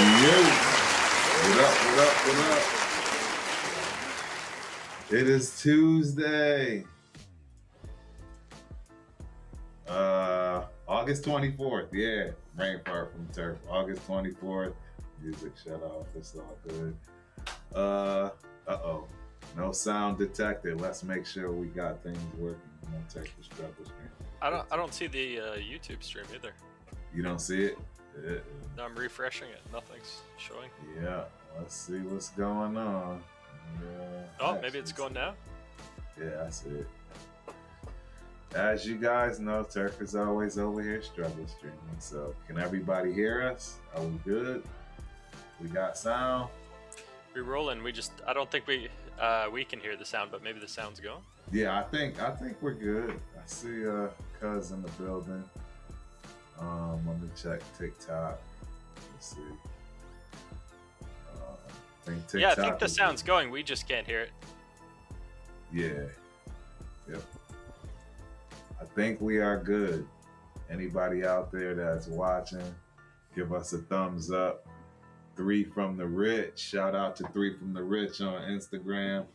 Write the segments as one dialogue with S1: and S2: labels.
S1: Yo, what up? It is Tuesday, August 24th. Yeah, rain part from Turf. August 24th. Music shut off. It's all good. No sound detected. Let's make sure we got things working. Take the struggle stream.
S2: I don't see the YouTube stream either.
S1: You don't see it?
S2: No, I'm refreshing it. Nothing's showing.
S1: Yeah, let's see what's going on.
S2: Oh, maybe it's going now?
S1: Yeah, I see it. As you guys know, Turf is always over here struggle streaming. So, can everybody hear us? Are we good? We got sound?
S2: We're rolling. I don't think we can hear the sound, but maybe the sound's going.
S1: Yeah, I think we're good. I see Cuz in the building. Let me check TikTok. Let's see.
S2: I think the sound's going. We just can't hear it.
S1: Yeah. Yep. I think we are good. Anybody out there that's watching, give us a thumbs up. 3 from the Rich. Shout out to 3 from the Rich on Instagram.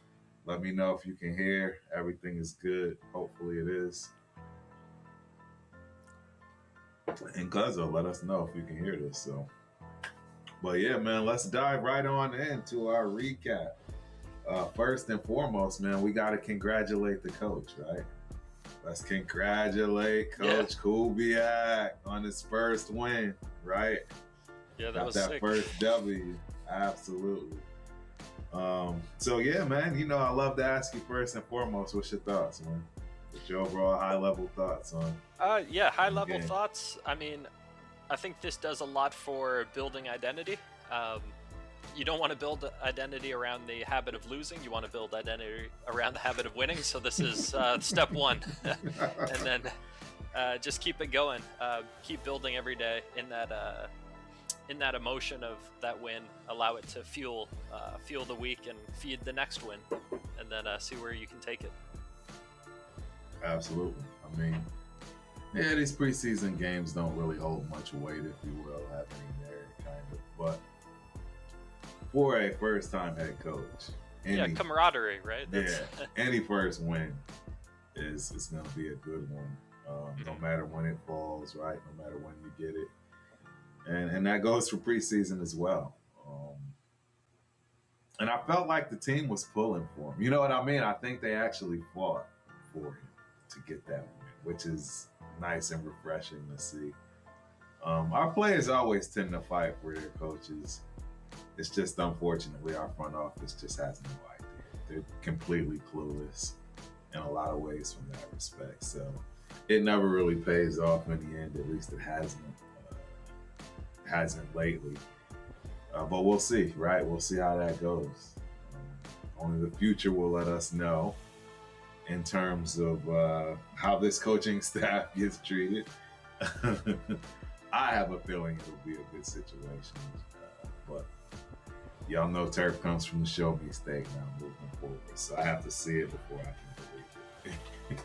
S1: Let me know if you can hear. Everything is good. Hopefully it is. And Cuzzo, let us know if you can hear this. So, but yeah, man, let's dive right on into our recap. First and foremost, man, we got to congratulate the coach, right? Let's congratulate Coach Kubiak on his first win, right?
S2: Yeah,
S1: got
S2: was
S1: that
S2: sick.
S1: First W. Absolutely. So yeah, man, I love to ask you first and foremost, what's your thoughts, man? What's your overall high-level thoughts on?
S2: High-level thoughts. I mean, I think this does a lot for building identity. You don't want to build identity around the habit of losing. You want to build identity around the habit of winning. So this is step one. And then just keep it going. Keep building every day in that emotion of that win. Allow it to fuel the week and feed the next win. And then see where you can take it.
S1: Absolutely. I mean, yeah, these preseason games don't really hold much weight, if you will, have any merit, kind of. But for a first-time head coach,
S2: camaraderie, right?
S1: Any first win is going to be a good one, no matter when it falls, right? No matter when you get it, and that goes for preseason as well. And I felt like the team was pulling for him. You know what I mean? I think they actually fought for him to get that win, which is nice and refreshing to see. Our players always tend to fight for their coaches. It's just unfortunately our front office just has no idea. They're completely clueless in a lot of ways from that respect. So it never really pays off in the end. At least it hasn't lately. But we'll see, right? We'll see how that goes. Only the future will let us know in terms of how this coaching staff gets treated. I have a feeling it'll be a good situation. But y'all know Turf comes from the show me state now moving forward. So I have to see it before I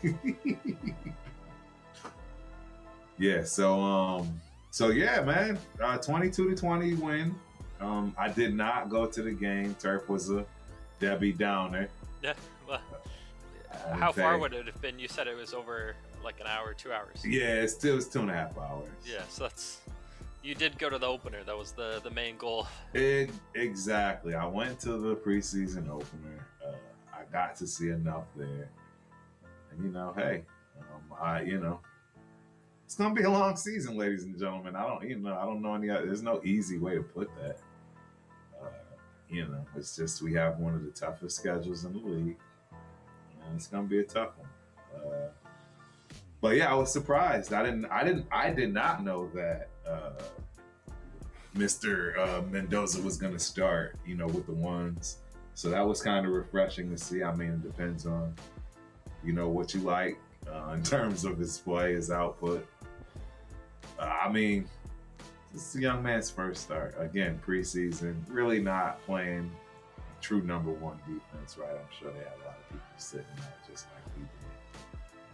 S1: can believe it. Yeah, so yeah, man. 22-20 win. I did not go to the game. Turf was a Debbie Downer.
S2: Yeah, well, how far would it have been? You said it was over like an hour, 2 hours.
S1: Yeah, it was 2.5 hours.
S2: Yeah, so you did go to the opener. That was the main goal.
S1: Exactly. I went to the preseason opener. I got to see enough there, and it's gonna be a long season, ladies and gentlemen. I don't know any. There's no easy way to put that. It's just we have one of the toughest schedules in the league, and it's gonna be a tough one. But yeah, I was surprised. I did not know that Mr. Mendoza was gonna start. With the ones. So that was kind of refreshing to see. I mean, it depends on what you like in terms of his play, his output. It's the young man's first start. Again, preseason, really not playing true number one defense, right? I'm sure they had a lot of people sitting out just like he did.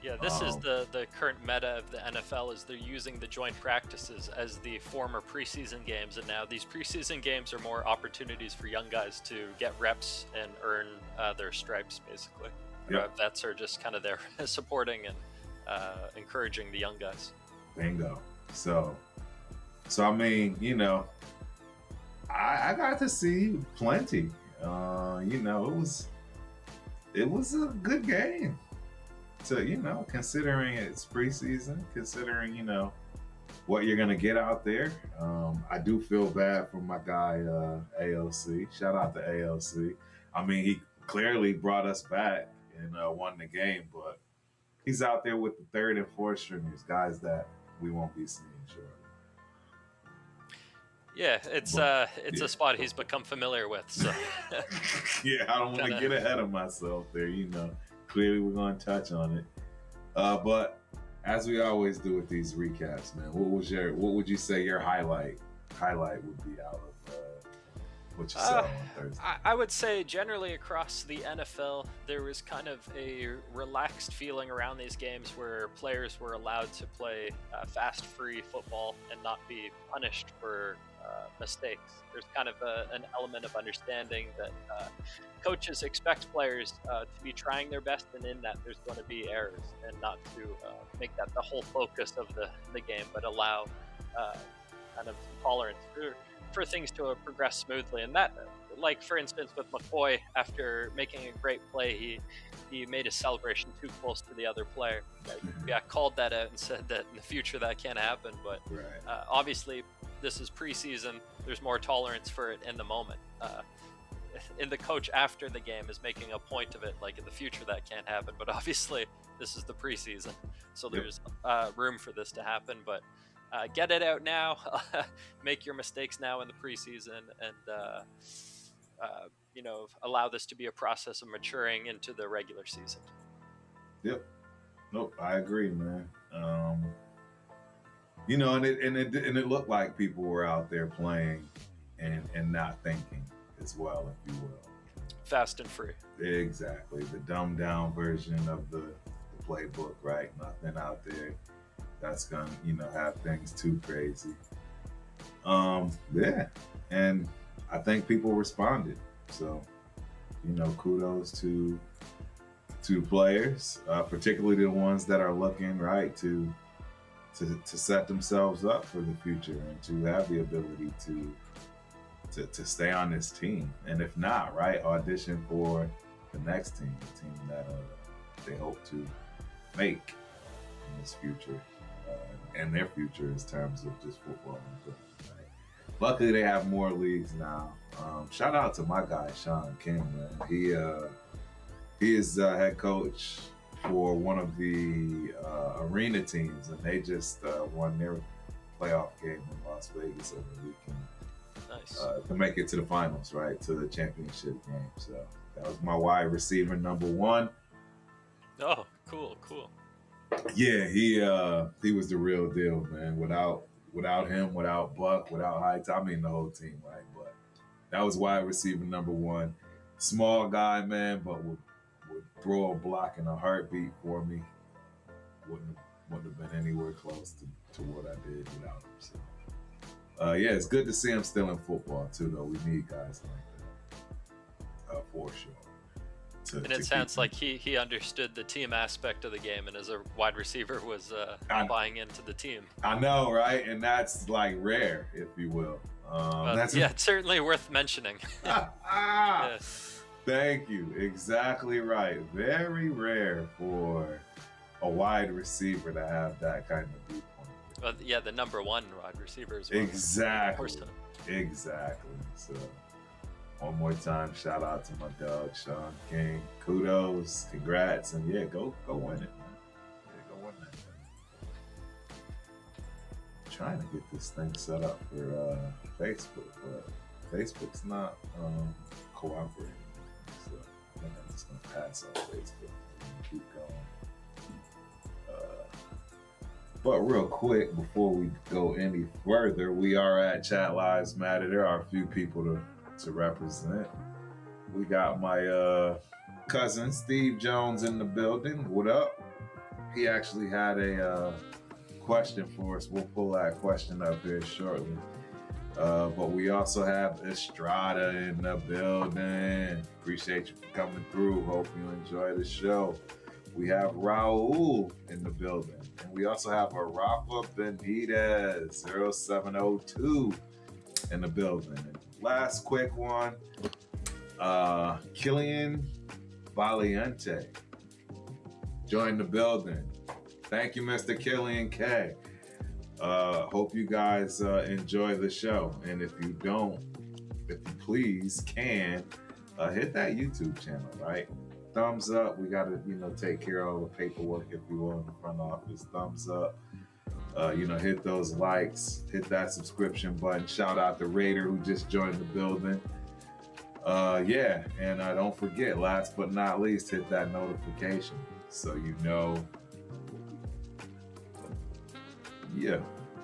S2: Yeah, this is the current meta of the NFL is they're using the joint practices as the former preseason games, and now these preseason games are more opportunities for young guys to get reps and earn their stripes, basically.
S1: Yep.
S2: Vets are just kind of there supporting and encouraging the young guys.
S1: Bingo. So I mean, you know, I got to see plenty. You know, it was a good game. So, you know, considering it's preseason, considering, you know, what you're going to get out there. I do feel bad for my guy, AOC. Shout out to AOC. I mean, he clearly brought us back and won the game, but he's out there with the third and fourth stringers, guys that we won't be seeing shortly.
S2: Yeah, it's a spot he's become familiar with. So
S1: yeah, I don't want to get ahead of myself there, you know. Clearly, we're going to touch on it, but as we always do with these recaps, man, what would you say your highlight would be out of what you saw on Thursday?
S2: I would say generally across the NFL, there was kind of a relaxed feeling around these games where players were allowed to play fast, free football and not be punished for mistakes. There's kind of an element of understanding that coaches expect players to be trying their best, and in that there's going to be errors, and not to make that the whole focus of the game, but allow kind of tolerance for things to progress smoothly. And that, like for instance with McCoy, after making a great play, he made his celebration too close to the other player. Yeah, called that out and said that in the future that can't happen, but obviously this is preseason, there's more tolerance for it in the moment. And the coach after the game is making a point of it, like in the future that can't happen, but obviously this is the preseason, so there's room for this to happen. But get it out now, make your mistakes now in the preseason, and you know, allow this to be a process of maturing into the regular season.
S1: Yep. Nope, I agree, man. You know, and it looked like people were out there playing and not thinking as well, if you will.
S2: Fast and free.
S1: Exactly. The dumbed down version of the playbook, right? Nothing out there that's gonna, you know, have things too crazy. Yeah. And I think people responded. So, you know, kudos to players, particularly the ones that are looking, right, to set themselves up for the future and to have the ability to stay on this team. And if not, right, audition for the next team, the team that they hope to make in this future, and their future in terms of just football and football, right? Luckily, they have more leagues now. Shout out to my guy, Sean King, man. He is head coach for one of the arena teams, and they just won their playoff game in Las Vegas over the weekend.
S2: Nice.
S1: To make it to the finals, right, to the championship game. So that was my wide receiver number one.
S2: Oh, cool.
S1: Yeah, he was the real deal, man. Without him, without Buck, without Heights, I mean the whole team, right? But that was wide receiver number one. Small guy, man, but would throw a block in a heartbeat for me. Wouldn't have been anywhere close to what I did without him. So, yeah, it's good to see him still in football too, though. We need guys like that, for sure.
S2: And it sounds like he understood the team aspect of the game, and as a wide receiver was buying into the team.
S1: I know, right? And that's like rare, if you will.
S2: It's certainly worth mentioning. Yes.
S1: Thank you. Exactly right. Very rare for a wide receiver to have that kind of viewpoint.
S2: Yeah, the number one wide receiver is
S1: exactly. So, one more time, shout out to my dog, Sean King. Kudos, congrats, and yeah, go win it, man. Yeah, go win that thing. I'm trying to get this thing set up for Facebook, but Facebook's not cooperating. So I think I'm just gonna pass on Facebook and keep going. But real quick, before we go any further, we are at Chat Lives Matter. There are a few people to represent. We got my cousin Steve Jones in the building. What up? he actually had a question for us. We'll pull that question up here shortly. But we also have Estrada in the building. Appreciate you for coming through. Hope you enjoy the show. We have Raul in the building. And we also have a Rafa Benitez 0702 in the building. And last quick one, Killian Valiente joined the building. Thank you, Mr. Killian K. Hope you guys enjoy the show. And if you don't, if you please can, hit that YouTube channel, right? Thumbs up. We got to, take care of all the paperwork, if you will, in the front office. Thumbs up. Hit those likes. Hit that subscription button. Shout out to Raider who just joined the building. And don't forget, last but not least, hit that notification so you know. Yeah.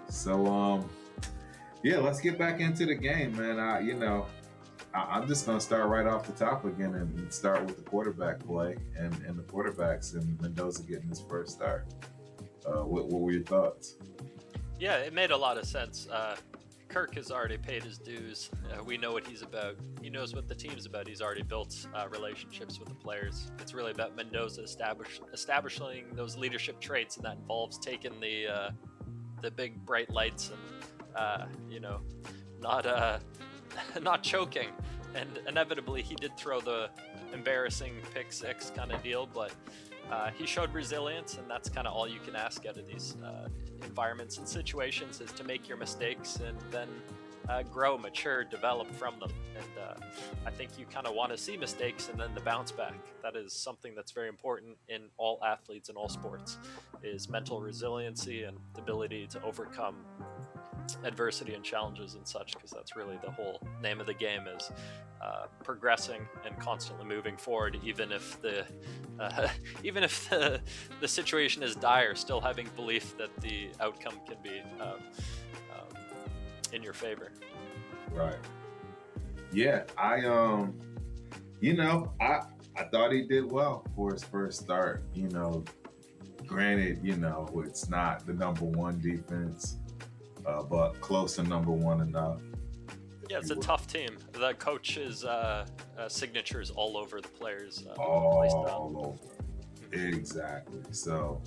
S1: So, let's get back into the game, man. I'm just going to start right off the top again and start with the quarterback play and the quarterbacks and Mendoza getting his first start. What were your thoughts?
S2: Yeah, it made a lot of sense. Kirk has already paid his dues. We know what he's about. He knows what the team's about. He's already built relationships with the players. It's really about Mendoza establishing those leadership traits, and that involves taking the big bright lights and not choking. And inevitably, he did throw the embarrassing pick six kind of deal, but he showed resilience, and that's kind of all you can ask out of these environments and situations, is to make your mistakes and then grow, mature, develop from them. And I think you kind of want to see mistakes and then the bounce back. That is something that's very important in all athletes in all sports, is mental resiliency and the ability to overcome adversity and challenges and such, because that's really the whole name of the game, is progressing and constantly moving forward, even if the situation is dire, still having belief that the outcome can be in your favor.
S1: Right. Yeah, I thought he did well for his first start. Granted, it's not the number one defense, but close to number one enough.
S2: Yeah, it's a tough team. The coach's signatures all over the players.
S1: All over. Exactly. So,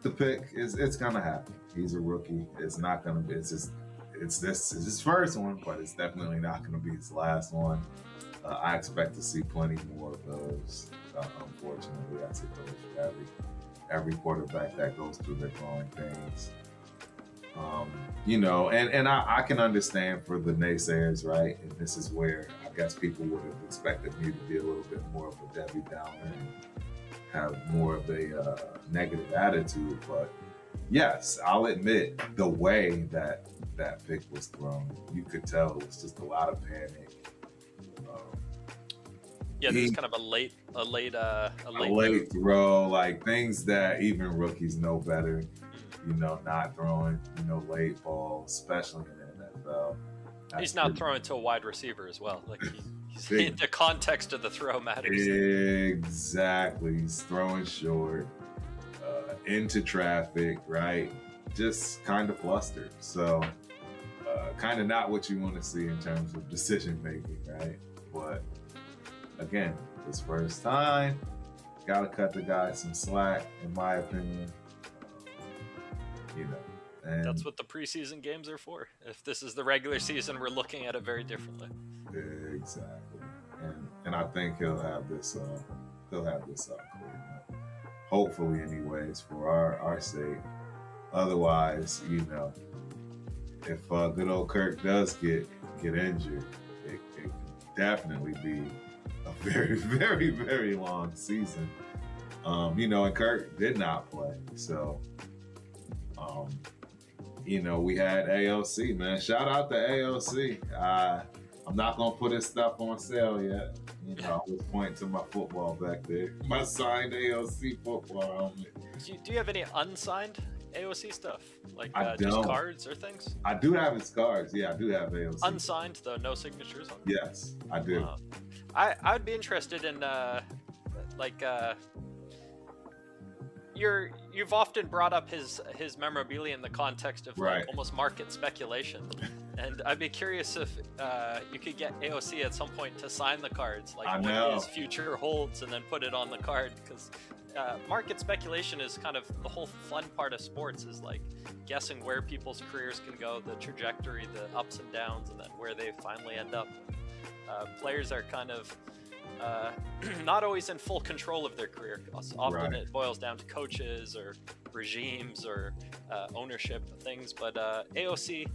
S1: the pick it's gonna happen. He's a rookie. It's not gonna be. It's his first one, but it's definitely not gonna be his last one. I expect to see plenty more of those. Unfortunately, as it goes for every quarterback that goes through their growing pains. And I can understand for the naysayers, right? And this is where I guess people would have expected me to be a little bit more of a Debbie Downer and have more of a negative attitude. But yes, I'll admit the way that pick was thrown, you could tell it was just a lot of panic.
S2: There's kind of a late
S1: throw, like things that even rookies know better. Not throwing, late balls, especially in the NFL.
S2: He's not throwing to a wide receiver as well. Like he's in the context of the throw matters.
S1: Exactly. He's throwing short, into traffic, right? Just kind of flustered. So, kind of not what you want to see in terms of decision making, right? But again, his first time, got to cut the guy some slack, in my opinion. And
S2: that's what the preseason games are for. If this is the regular season, we're looking at it very differently.
S1: Exactly, and I think he'll have this cleared up. Hopefully, anyways, for our sake. Otherwise, if good old Kirk does get injured, it could definitely be a very, very, very long season. And Kirk did not play, so. We had AOC, man. Shout out to AOC. I'm not going to put his stuff on sale yet. I was pointing to my football back there. My signed AOC football helmet.
S2: Do you have any unsigned AOC stuff? Like just cards or things?
S1: I do have his cards. Yeah, I do have AOC.
S2: Unsigned, though, no signatures on them?
S1: Yes, I do.
S2: I'd be interested in like you've often brought up his memorabilia in the context of like almost market speculation, and I'd be curious if you could get AOC at some point to sign the cards, like what his future holds, and then put it on the card, because market speculation is kind of the whole fun part of sports, is like guessing where people's careers can go, the trajectory, the ups and downs, and then where they finally end up. Players are kind of not always in full control of their career. Often it boils down to coaches or regimes or ownership things. But AOC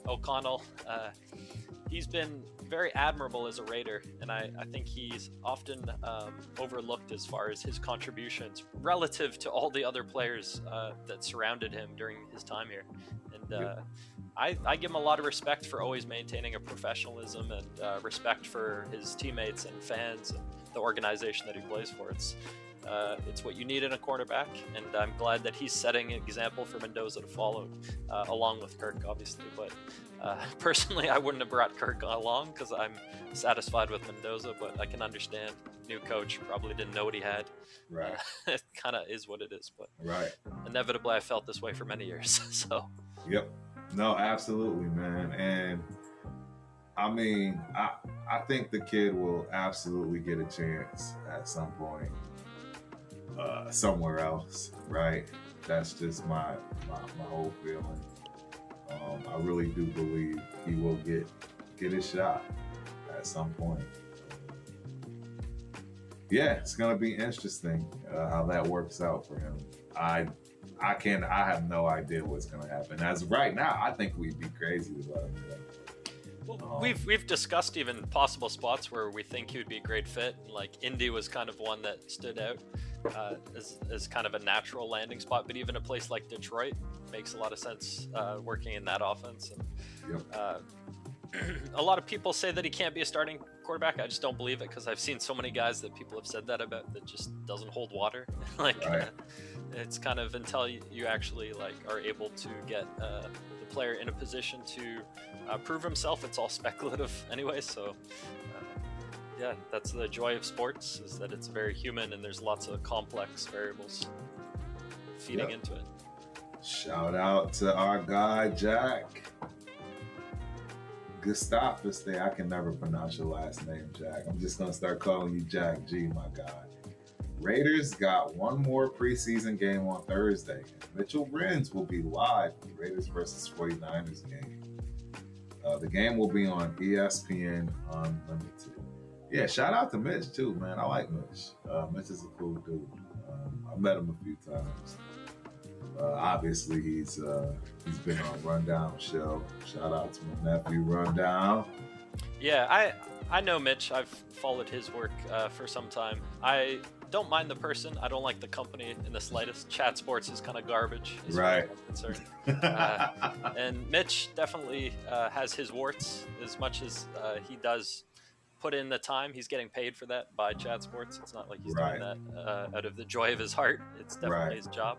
S2: O'Connell, he's been very admirable as a Raider, and I think he's often overlooked as far as his contributions relative to all the other players that surrounded him during his time here. And I give him a lot of respect for always maintaining a professionalism and respect for his teammates and fans and the organization that he plays for. It's what you need in a cornerback, and I'm glad that he's setting an example for Mendoza to follow, along with Kirk, obviously. But personally, I wouldn't have brought Kirk along because I'm satisfied with Mendoza, but I can understand. New coach probably didn't know what he had.
S1: Right.
S2: It kind of is what it is, but inevitably I felt this way for many years. So.
S1: Yep. No, absolutely, man. And I mean, I think the kid will absolutely get a chance at some point somewhere else, right? That's just my whole feeling. I really do believe he will get a shot at some point. Yeah, it's gonna be interesting how that works out for him. I have no idea what's gonna happen. As of right now, I think we'd be crazy to let him go.
S2: Well, we've discussed even possible spots where we think he would be a great fit. Like Indy was kind of one that stood out as kind of a natural landing spot. But even a place like Detroit makes a lot of sense working in that offense. And, a lot of people say that he can't be a starting quarterback. I just don't believe it, because I've seen so many guys that people have said that about that just doesn't hold water. It's kind of until you actually like are able to get the player in a position to prove himself, it's all speculative anyway. So yeah, that's the joy of sports, is that it's very human and there's lots of complex variables feeding into it.
S1: Shout out to our guy Jack Gustavus there. I can never pronounce your last name, Jack. I'm just gonna start calling you Jack G, my guy. Raiders got one more preseason game on Thursday. Mitchell Renz will be live for the Raiders versus 49ers game. The game will be on ESPN Unlimited. Yeah, shout out to Mitch too, man. I like Mitch. Mitch is a cool dude. I met him a few times. Obviously, he's been on Rundown show. Shout out to my nephew, Rundown.
S2: Yeah, I know Mitch. I've followed his work for some time. I don't mind the person. I don't like the company in the slightest. Chat Sports is kind of garbage, as far as I'm concerned. And Mitch definitely has his warts. As much as he does put in the time, he's getting paid for that by Chat Sports. It's not like he's doing that out of the joy of his heart. It's definitely his job.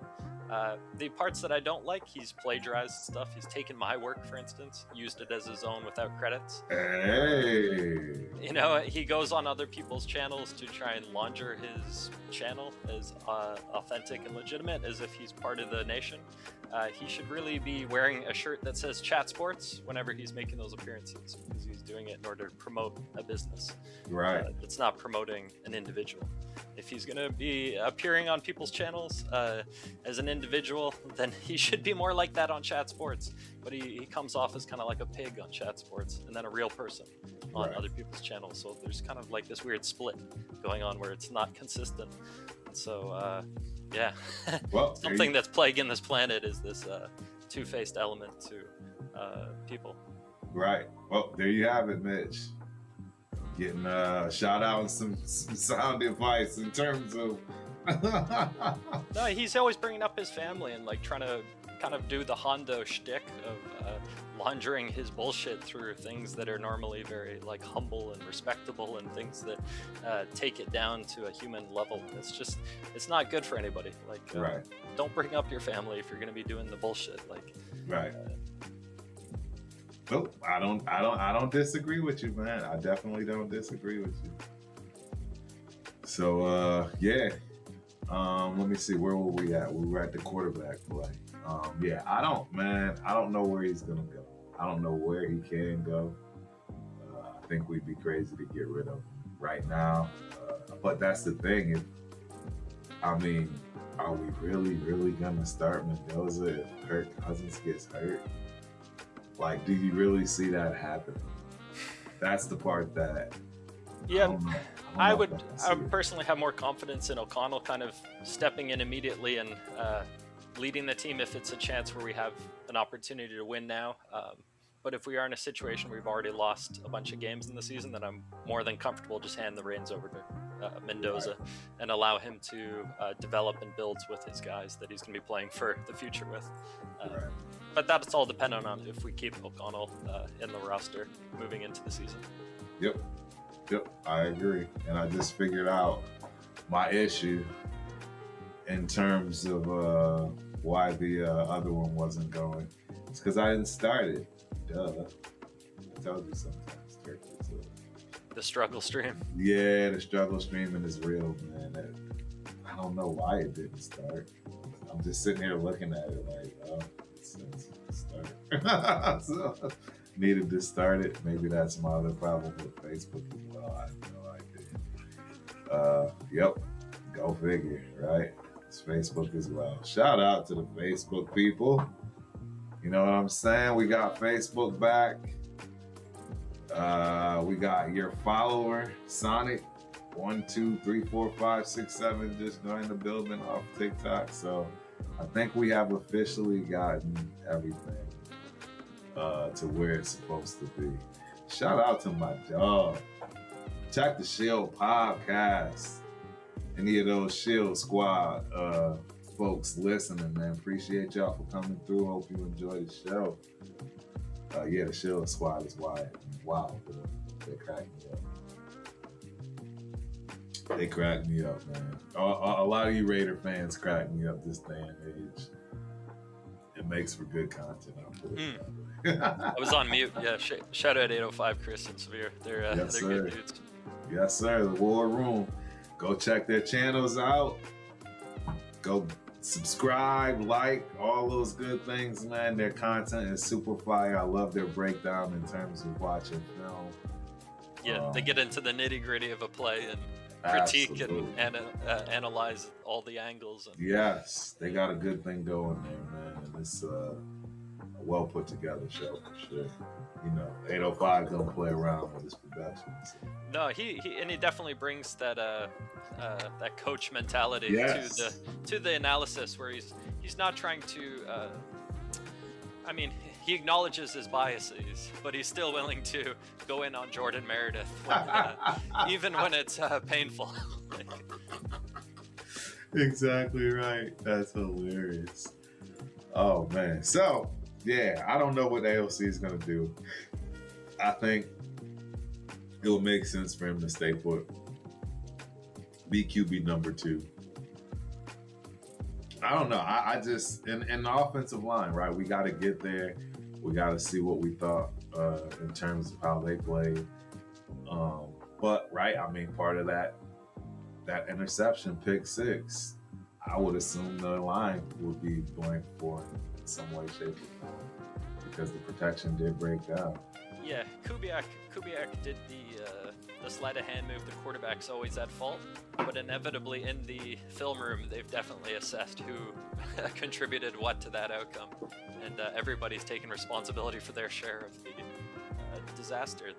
S2: The parts that I don't like, he's plagiarized stuff. He's taken my work, for instance, used it as his own without credits.
S1: Hey.
S2: You know, he goes on other people's channels to try and launder his channel as authentic and legitimate as if he's part of the nation. He should really be wearing a shirt that says Chat Sports whenever he's making those appearances, because he's doing it in order to promote a business.
S1: Right.
S2: It's not promoting an individual. If he's going to be appearing on people's channels as an individual, then he should be more like that on Chat Sports. But he comes off as kind of like a pig on Chat Sports, and then a real person on other people's channels. So there's kind of like this weird split going on where it's not consistent. And so, yeah,
S1: well,
S2: something that's plaguing this planet is this two-faced element to people.
S1: Right. Well, there you have it, Mitch. Getting a shout out and some sound advice in terms of.
S2: No, he's always bringing up his family and like trying to kind of do the Hondo shtick of laundering his bullshit through things that are normally very like humble and respectable and things that take it down to a human level. It's not good for anybody. Like, don't bring up your family if you're going to be doing the bullshit. Like,
S1: Nope, I don't disagree with you, man. I definitely don't disagree with you. So yeah. Let me see, where were we at? We were at the quarterback play. Yeah, I don't know where he's gonna go. I don't know where he can go. I think we'd be crazy to get rid of him right now. But that's the thing. Are we really gonna start Mendoza if Kirk Cousins gets hurt? Like, do you really see that happen? That's the part that.
S2: Yeah, I would personally have more confidence in O'Connell kind of stepping in immediately and leading the team if it's a chance where we have an opportunity to win now. But if we are in a situation where we've already lost a bunch of games in the season, then I'm more than comfortable just hand the reins over to Mendoza and allow him to develop and build with his guys that he's going to be playing for the future with. But that's all dependent on if we keep O'Connell in the roster moving into the season.
S1: Yep, I agree. And I just figured out my issue in terms of why the other one wasn't going. It's because I didn't start it. Duh. I told you sometimes.
S2: The struggle stream.
S1: Yeah, the struggle streaming is real, man. I don't know why it didn't start. I'm just sitting here looking at it like, oh, it says start. So, needed to start it. Maybe that's my other problem with Facebook as well. I have no idea. Yep. Go figure, right? It's Facebook as well. Shout out to the Facebook people. You know what I'm saying? We got Facebook back. We got your follower, Sonic, 1, 2, 3, 4, 5, 6, 7, just joined the building off TikTok. So I think we have officially gotten everything to where it's supposed to be. Shout out to my dog. Check the Shield podcast. Any of those Shield squad folks listening, man. Appreciate y'all for coming through. Hope you enjoy the show. Yeah, the Shield squad is wild. Wow, they crack me up. They crack me up, man. A lot of you Raider fans crack me up this day and age. It makes for good content. I'll put it that way.
S2: I was on mute. Yeah, shout out 805 Chris and Severe. They're good dudes.
S1: Yes, sir. The War Room. Go check their channels out. Go subscribe, like, all those good things, man. Their content is super fire. I love their breakdown in terms of watching film.
S2: Yeah, they get into the nitty gritty of a play and critique and analyze all the angles.
S1: Yes, they got a good thing going there, man. And it's a well put together show for sure. You know, 805 don't play around with his production. So.
S2: No, he definitely brings that that coach mentality to the analysis, where he's not trying to. He acknowledges his biases, but he's still willing to go in on Jordan Meredith, even when it's painful.
S1: Exactly right. That's hilarious. Oh man. So yeah, I don't know what AOC is gonna do. I think it will make sense for him to stay put. BQB number 2. I don't know. I just in the offensive line, right? We got to get there. We got to see what we thought in terms of how they played. But right, part of that interception, pick 6, I would assume the line would be blamed for in some way, shape, or form because the protection did break down.
S2: Yeah, Kubiak did the sleight of hand move. The quarterback's always at fault, but inevitably in the film room, they've definitely assessed who contributed what to that outcome, and everybody's taken responsibility for their share of the disaster.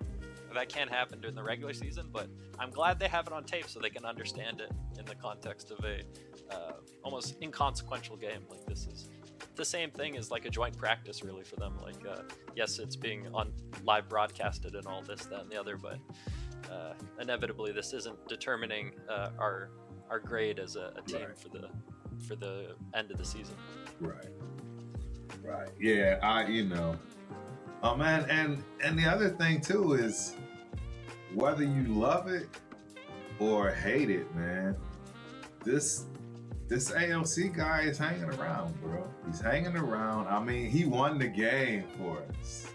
S2: That can't happen during the regular season, but I'm glad they have it on tape so they can understand it in the context of a almost inconsequential game. Like, this is the same thing as like a joint practice really for them. Like, yes, it's being on live broadcasted and all this, that, and the other, but inevitably this isn't determining our grade as a team for the end of the season.
S1: Right. Yeah, oh man, and the other thing too is whether you love it or hate it, man, this AOC guy is hanging around, bro. He's hanging around. He won the game for us.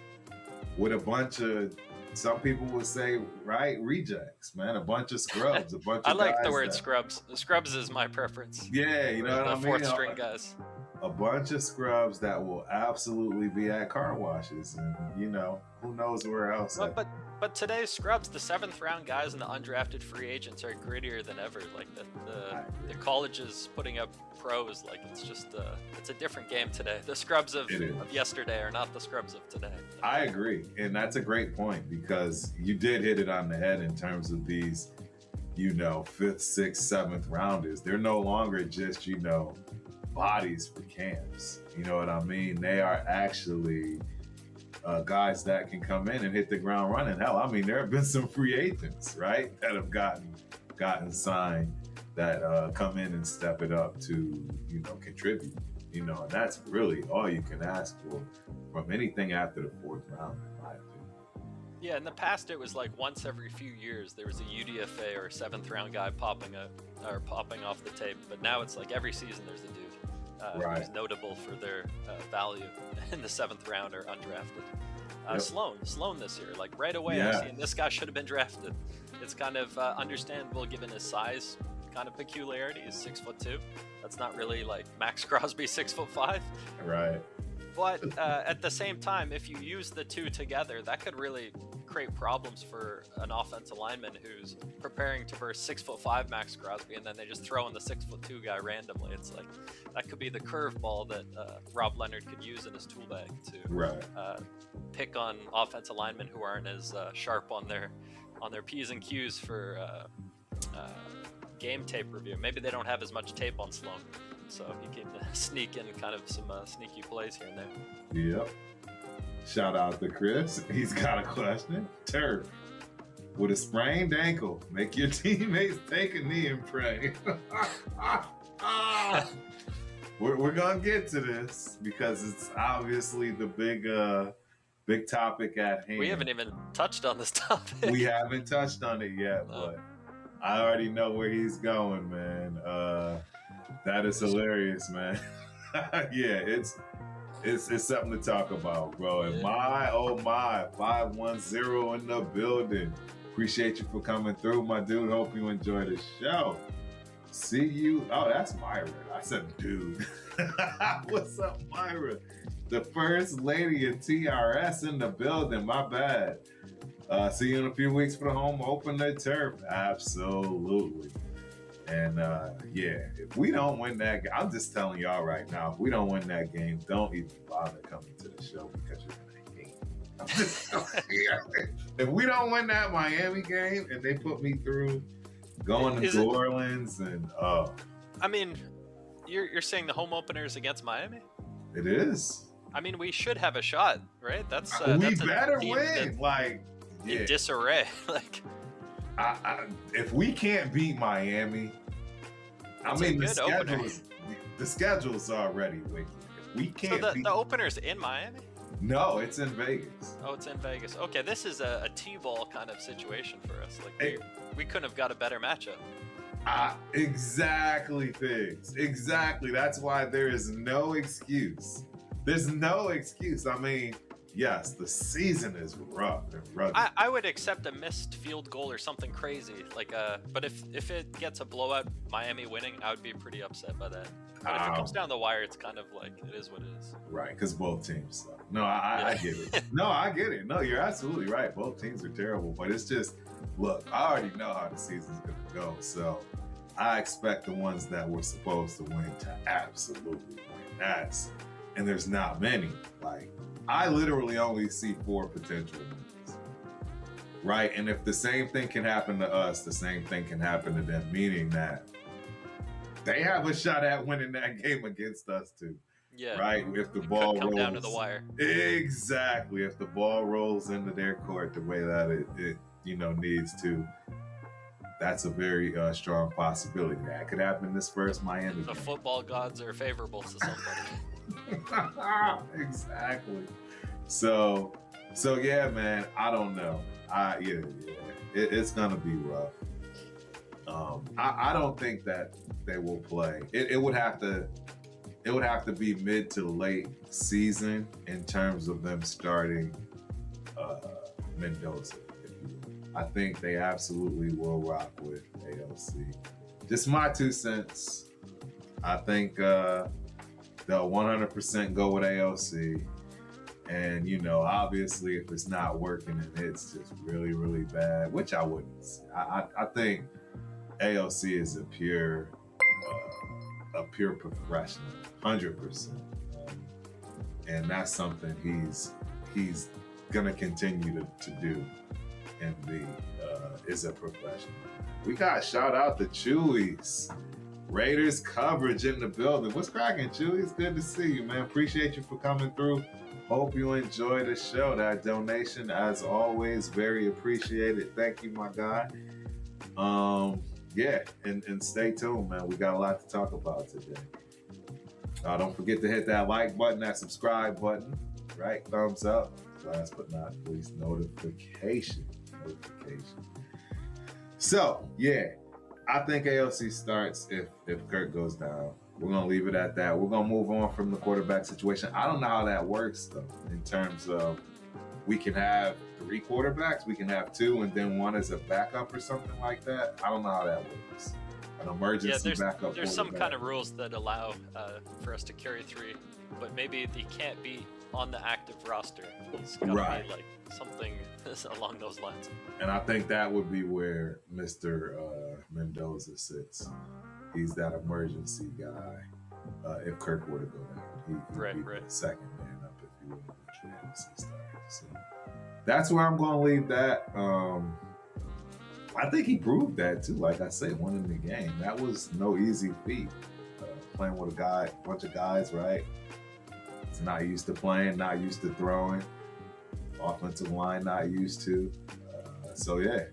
S1: with a bunch of, some people would say, right, rejects, man, a bunch of scrubs, a bunch of
S2: I like
S1: guys
S2: the word
S1: that,
S2: scrubs. Scrubs is my preference.
S1: yeah, you know what I
S2: The
S1: mean?
S2: fourth string guys.
S1: A bunch of scrubs that will absolutely be at car washes, and you know, who knows where else.
S2: But today's scrubs, the 7th round guys and the undrafted free agents are grittier than ever. Like the colleges putting up pros, like it's a different game today. The scrubs of yesterday are not the scrubs of today.
S1: I agree, and that's a great point, because you did hit it on the head in terms of these, you know, 5th, 6th, 7th rounders. They're no longer just, you know, bodies for camps. You know what I mean? They are actually guys that can come in and hit the ground running. Hell, I mean, there have been some free agents, right, that have gotten signed that come in and step it up to, you know, contribute. You know, and that's really all you can ask for from anything after the 4th round, in my opinion.
S2: Yeah, in the past it was like once every few years there was a UDFA or a 7th round guy popping off the tape, but now it's like every season there's a dude who's notable for their value in the 7th round or undrafted. Sloan this year, like right away, I'm seeing this guy should have been drafted. It's kind of understandable given his size kind of peculiarity. He's 6'2". That's not really like Max Crosby 6'5".
S1: Right.
S2: But at the same time, if you use the two together, that could really create problems for an offensive lineman who's preparing to verse 6'5" Max Crosby, and then they just throw in the 6'2" guy randomly. It's like that could be the curveball that Rob Leonard could use in his tool bag to pick on offensive linemen who aren't as sharp on their P's and Q's for game tape review. Maybe they don't have as much tape on Sloan, so he can sneak in kind of some sneaky plays here and there.
S1: Yep. Shout out to Chris. He's got a question. Turf, with a sprained ankle, make your teammates take a knee and pray. We're gonna get to this because it's obviously the big topic at hand.
S2: We haven't even touched on this topic.
S1: We haven't touched on it yet, but I already know where he's going, man. That is hilarious, man. Yeah, it's something to talk about, bro. And my 510 in the building. Appreciate you for coming through, my dude. Hope you enjoy the show. See you. Oh, that's Myra. I said, dude. What's up, Myra? The first lady of TRS in the building. My bad. See you in a few weeks for the home opener turf. Absolutely. And if we don't win that game, I'm just telling y'all right now, if we don't win that game, don't even bother coming to the show because you're gonna hate me. I'm just telling you. If we don't win that Miami game and they put me through going to New Orleans and
S2: I mean, you're saying the home opener is against Miami?
S1: It is.
S2: I mean, we should have a shot, right? That's
S1: we better win. Like
S2: in disarray. Like
S1: if we can't beat Miami, I mean the schedule's already wicked. If we can't.
S2: So the opener's in Miami?
S1: No, it's in Vegas.
S2: Oh, it's in Vegas. Okay, this is a T-ball kind of situation for us. Like we couldn't have got a better matchup.
S1: Exactly, Pigs. Exactly. That's why there is no excuse. There's no excuse. I mean, yes, the season is rough and rugged.
S2: I would accept a missed field goal or something crazy, but if it gets a blowout, Miami winning, I would be pretty upset by that. But if it comes down the wire, it's kind of like it is what it is.
S1: Right, because both teams suck. No, I get it. No, I get it. No, you're absolutely right. Both teams are terrible, but it's just, look, I already know how the season's going to go, so I expect the ones that we're supposed to win to absolutely win. And there's not many. Like, I literally only see 4 potential wins, right? And if the same thing can happen to us, the same thing can happen to them, meaning that they have a shot at winning that game against us too.
S2: Yeah.
S1: Right? If the ball
S2: could come down to the wire.
S1: Exactly. If the ball rolls into their court the way that it needs to, that's a very strong possibility. That could happen this first Miami
S2: The
S1: game.
S2: football gods are favorable to somebody.
S1: Exactly. So yeah, man. I don't know. It's gonna be rough. I don't think that they will play. It would have to be mid to late season in terms of them starting Mendoza, if you will. I think they absolutely will rock with AOC. Just my 2 cents. I think they'll 100% go with AOC. And, you know, obviously if it's not working and it's just really, really bad, which I wouldn't say. I think AOC is a pure professional, 100%. And that's something he's gonna continue to do and be is a professional. We got shout out to Chewy's. Raiders coverage in the building. What's cracking, Chewy? It's good to see you, man. Appreciate you for coming through. Hope you enjoy the show. That donation, as always, very appreciated. Thank you, my guy. Yeah, and stay tuned, man. We got a lot to talk about today. Don't forget to hit that like button, that subscribe button, right? Thumbs up. Last but not least, notification. So, yeah, I think AOC starts if Kirk goes down. We're going to leave it at that. We're going to move on from the quarterback situation. I don't know how that works, though, in terms of we can have 3 quarterbacks, we can have 2, and then 1 as a backup or something like that. I don't know how that works. An emergency backup.
S2: There's some kind of rules that allow for us to carry 3, but maybe they can't be on the active roster. It's got to be like something along those lines.
S1: And I think that would be where Mr. Mendoza sits. He's that emergency guy. If Kirk were to go down, he'd be the second man up, if you will, when AOC starts. So that's where I'm going to leave that. I think he proved that too. Like I said, winning the game, that was no easy feat. Playing with a bunch of guys, right? It's not used to playing, not used to throwing. Offensive line not used to. So yeah,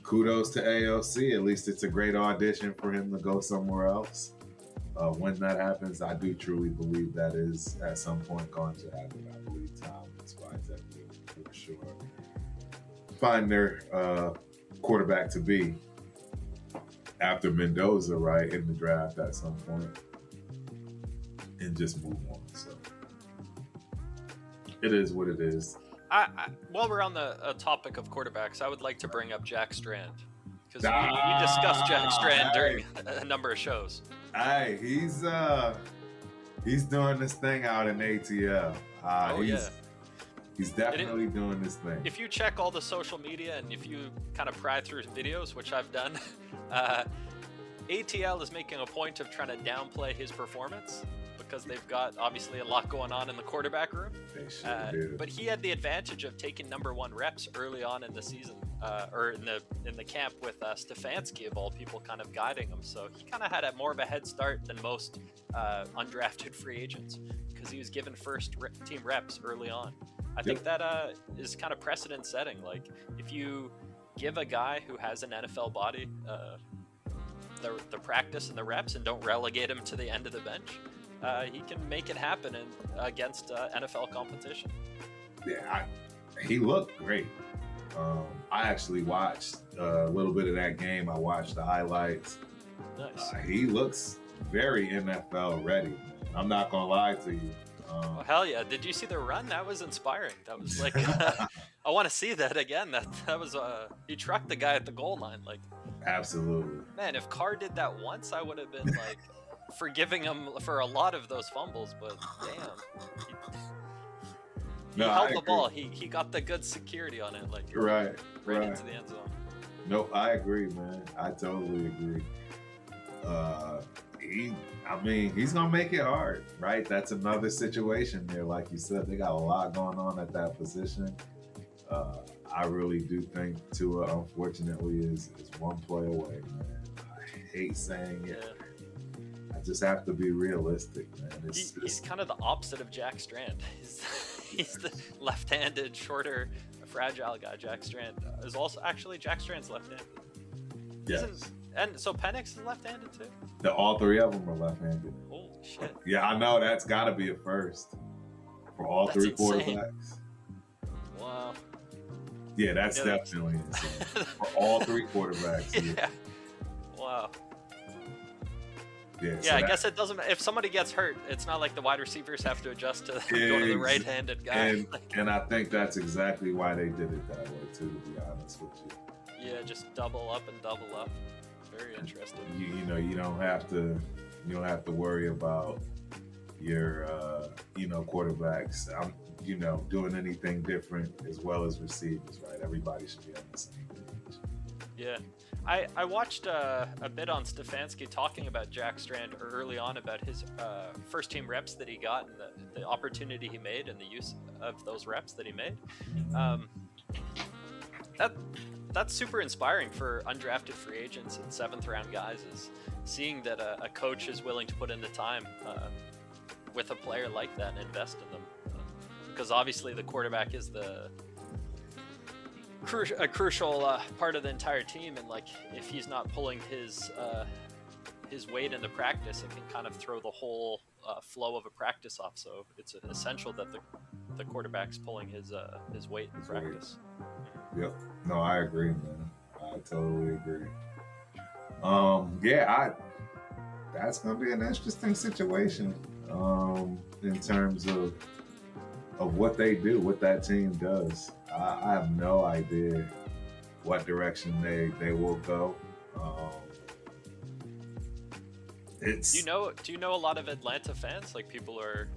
S1: kudos to AOC. At least it's a great audition for him to go somewhere else. When that happens, I do truly believe that is at some point going to happen. I believe Tom and Spytek will for sure find their quarterback to be after Mendoza, right, in the draft at some point, and just move on. So it is what it is.
S2: While we're on the topic of quarterbacks, I would like to bring up Jack Strand, because we discussed Jack Strand during a number of shows.
S1: Hey, he's doing this thing out in ATL. He's definitely doing this thing.
S2: If you check all the social media and if you kind of pry through videos, which I've done, ATL is making a point of trying to downplay his performance because they've got obviously a lot going on in the quarterback room.
S1: They sure do.
S2: But he had the advantage of taking number 1 reps early on in the season, or in the camp with Stefanski of all people, kind of guiding him. So he kind of had more of a head start than most undrafted free agents because he was given first team reps early on. I think that is kind of precedent setting. Like, if you give a guy who has an NFL body the practice and the reps and don't relegate him to the end of the bench, he can make it happen against NFL competition.
S1: Yeah, he looked great. I actually watched a little bit of that game. I watched the highlights.
S2: Nice.
S1: He looks very NFL ready. I'm not going to lie to you.
S2: Oh, hell yeah. Did you see the run? That was inspiring. That was like, I want to see that again. That was, he trucked the guy at the goal line. Like,
S1: absolutely.
S2: Man, if Carr did that once, I would have been like forgiving him for a lot of those fumbles, but damn. He held the ball. He got the good security on it. Like, right into the end zone.
S1: No, I agree, man. I totally agree. He's gonna make it hard, right? That's another situation there. Like you said, they got a lot going on at that position. I really do think Tua, unfortunately, is one play away, man. I hate saying it. Yeah. I just have to be realistic, man.
S2: He's kind of the opposite of Jack Strand. He's the left-handed, shorter, fragile guy. Jack Strand is also actually Jack Strand's left-handed.
S1: Yes.
S2: And so Penix is left-handed too?
S1: All 3 of them are left-handed.
S2: Holy shit.
S1: Yeah, I know. That's got to be a first for all 3
S2: insane.
S1: quarterbacks.
S2: Wow.
S1: Yeah, that's definitely insane. For all 3 quarterbacks.
S2: Yeah. Wow.
S1: Yeah,
S2: Yeah, I guess it doesn't. If somebody gets hurt, it's not like the wide receivers have to adjust to go to the right-handed guy.
S1: And I think that's exactly why they did it that way too. To be honest with you.
S2: Yeah, just double up and double up. Very interesting.
S1: You don't have to worry about your quarterbacks. Doing anything different as well as receivers, right? Everybody should be on the same page.
S2: Yeah. I watched a bit on Stefanski talking about Jack Strand early on about his first team reps that he got and the opportunity he made and the use of those reps that he made. That's super inspiring for undrafted free agents and 7th round guys, is seeing that a coach is willing to put in the time with a player like that and invest in them. Because obviously the quarterback is a crucial part of the entire team, and like if he's not pulling his weight into practice, it can kind of throw the whole flow of a practice off. So it's essential that the quarterback's pulling his weight in practice.
S1: Yep. No, I agree, man. I totally agree. That's gonna be an interesting situation in terms of what they do, what that team does. I have no idea what direction they will go. Do you know a lot of Atlanta fans? Like, people are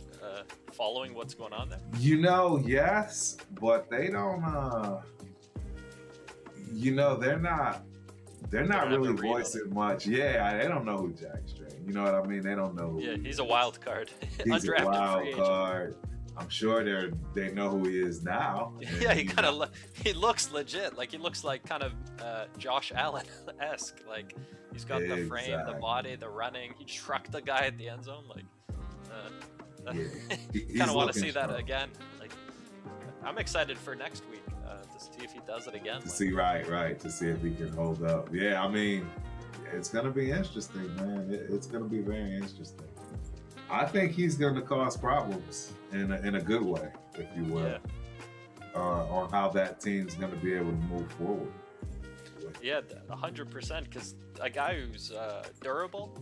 S1: following what's going on there? Yes, but they don't. They're not really voicing much. Yeah, they don't know who Jack Strand. You know what I mean? They don't know who.
S2: Yeah, he's a wild card.
S1: He's a wild card. I'm sure they know who he is now.
S2: Yeah, he looks legit. Like, he looks like kind of Josh Allen-esque. Like, he's got the frame, the body, the running. He trucked the guy at the end zone. Like, kind of want to see that again. Like, I'm excited for next week to see if he does it again.
S1: To see if he can hold up. Yeah, I mean, it's gonna be interesting, man. It's gonna be very interesting. I think he's going to cause problems in a good way, if you will, on how that team's going to be able to move forward.
S2: Yeah, 100%. Because a guy who's durable,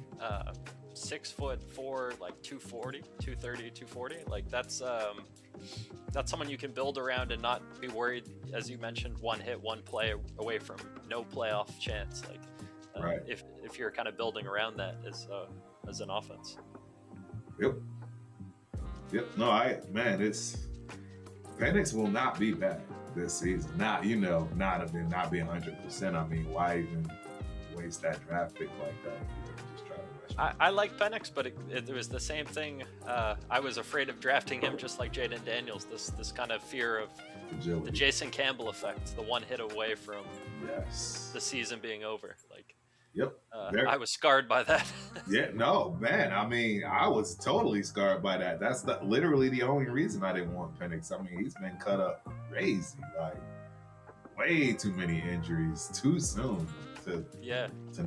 S2: 6'4", like 240, 230, 240, like that's someone you can build around and not be worried, as you mentioned, one hit, one play away from no playoff chance. Like, if you're kind of building around that as an offense.
S1: Yep. No, Penix will not be bad this season. Not being 100%. I mean, why even waste that draft pick like that? Just try to rush.
S2: I like Penix, but it was the same thing. I was afraid of drafting him, just like Jaden Daniels. This kind of fear of
S1: agility.
S2: The Jason Campbell effect, the one hit away from the season being over. Like.
S1: Yep.
S2: I was scarred by that.
S1: Yeah, no, man. I mean, I was totally scarred by that. That's literally the only reason I didn't want Penix. I mean, he's been cut up crazy. Like, way too many injuries too soon to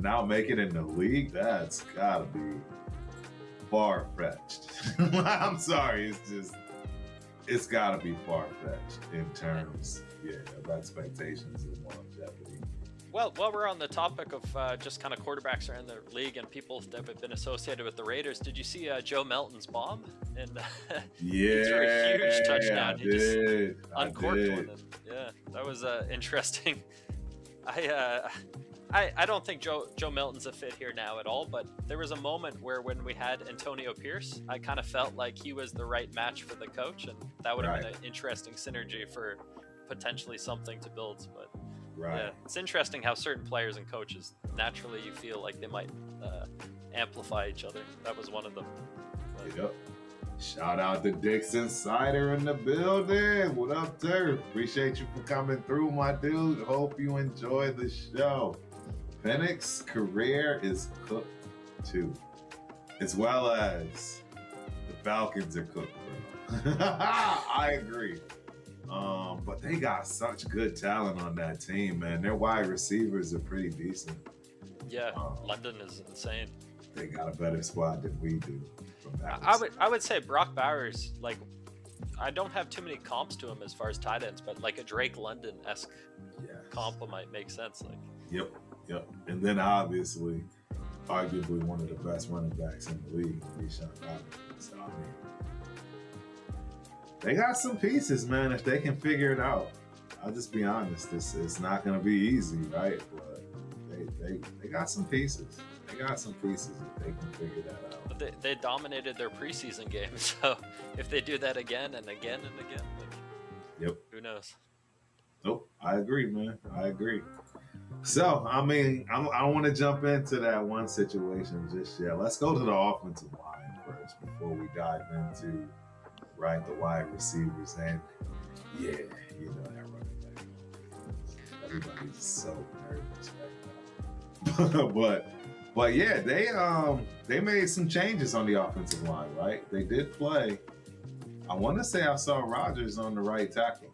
S1: now make it in the league. That's gotta be far-fetched. I'm sorry. It's gotta be far-fetched in terms, of expectations and longevity.
S2: Well, while we're on the topic of just kind of quarterbacks around the league and people that have been associated with the Raiders, did you see Joe Melton's bomb? And he threw a huge touchdown. He just uncorked one. And, that was interesting. I don't think Joe Melton's a fit here now at all, but there was a moment where when we had Antonio Pierce, I kind of felt like he was the right match for the coach, and that would have been an interesting synergy for potentially something to build. But it's interesting how certain players and coaches, naturally you feel like they might amplify each other. That was one of them.
S1: Yep. Shout out to Dixon Cider in the building. What up, Turf? Appreciate you for coming through, my dude. Hope you enjoy the show. Penix's career is cooked too, as well as the Falcons are cooked, bro. I agree. But they got such good talent on that team, man. Their wide receivers are pretty decent.
S2: Yeah, London is insane.
S1: They got a better squad than we do.
S2: I would say Brock Bowers, like, I don't have too many comps to him as far as tight ends, but like a Drake London-esque comp might make sense. Like,
S1: Yep. And then obviously arguably one of the best running backs in the league, Deshaun Robinson. So, I mean, they got some pieces, man, if they can figure it out. I'll just be honest, it's not going to be easy, right? But they got some pieces. They got some pieces if they can figure that out.
S2: But they dominated their preseason game, so if they do that again and again and again, like,
S1: yep,
S2: who knows?
S1: Nope, I agree, man. I agree. So, I mean, I don't want to jump into that one situation just yet. Let's go to the offensive line first before we dive into, right, the wide receivers. And, yeah, you know that running back. Everybody's so nervous right now. but yeah, they made some changes on the offensive line, right? They did play. I want to say I saw Rodgers on the right tackle.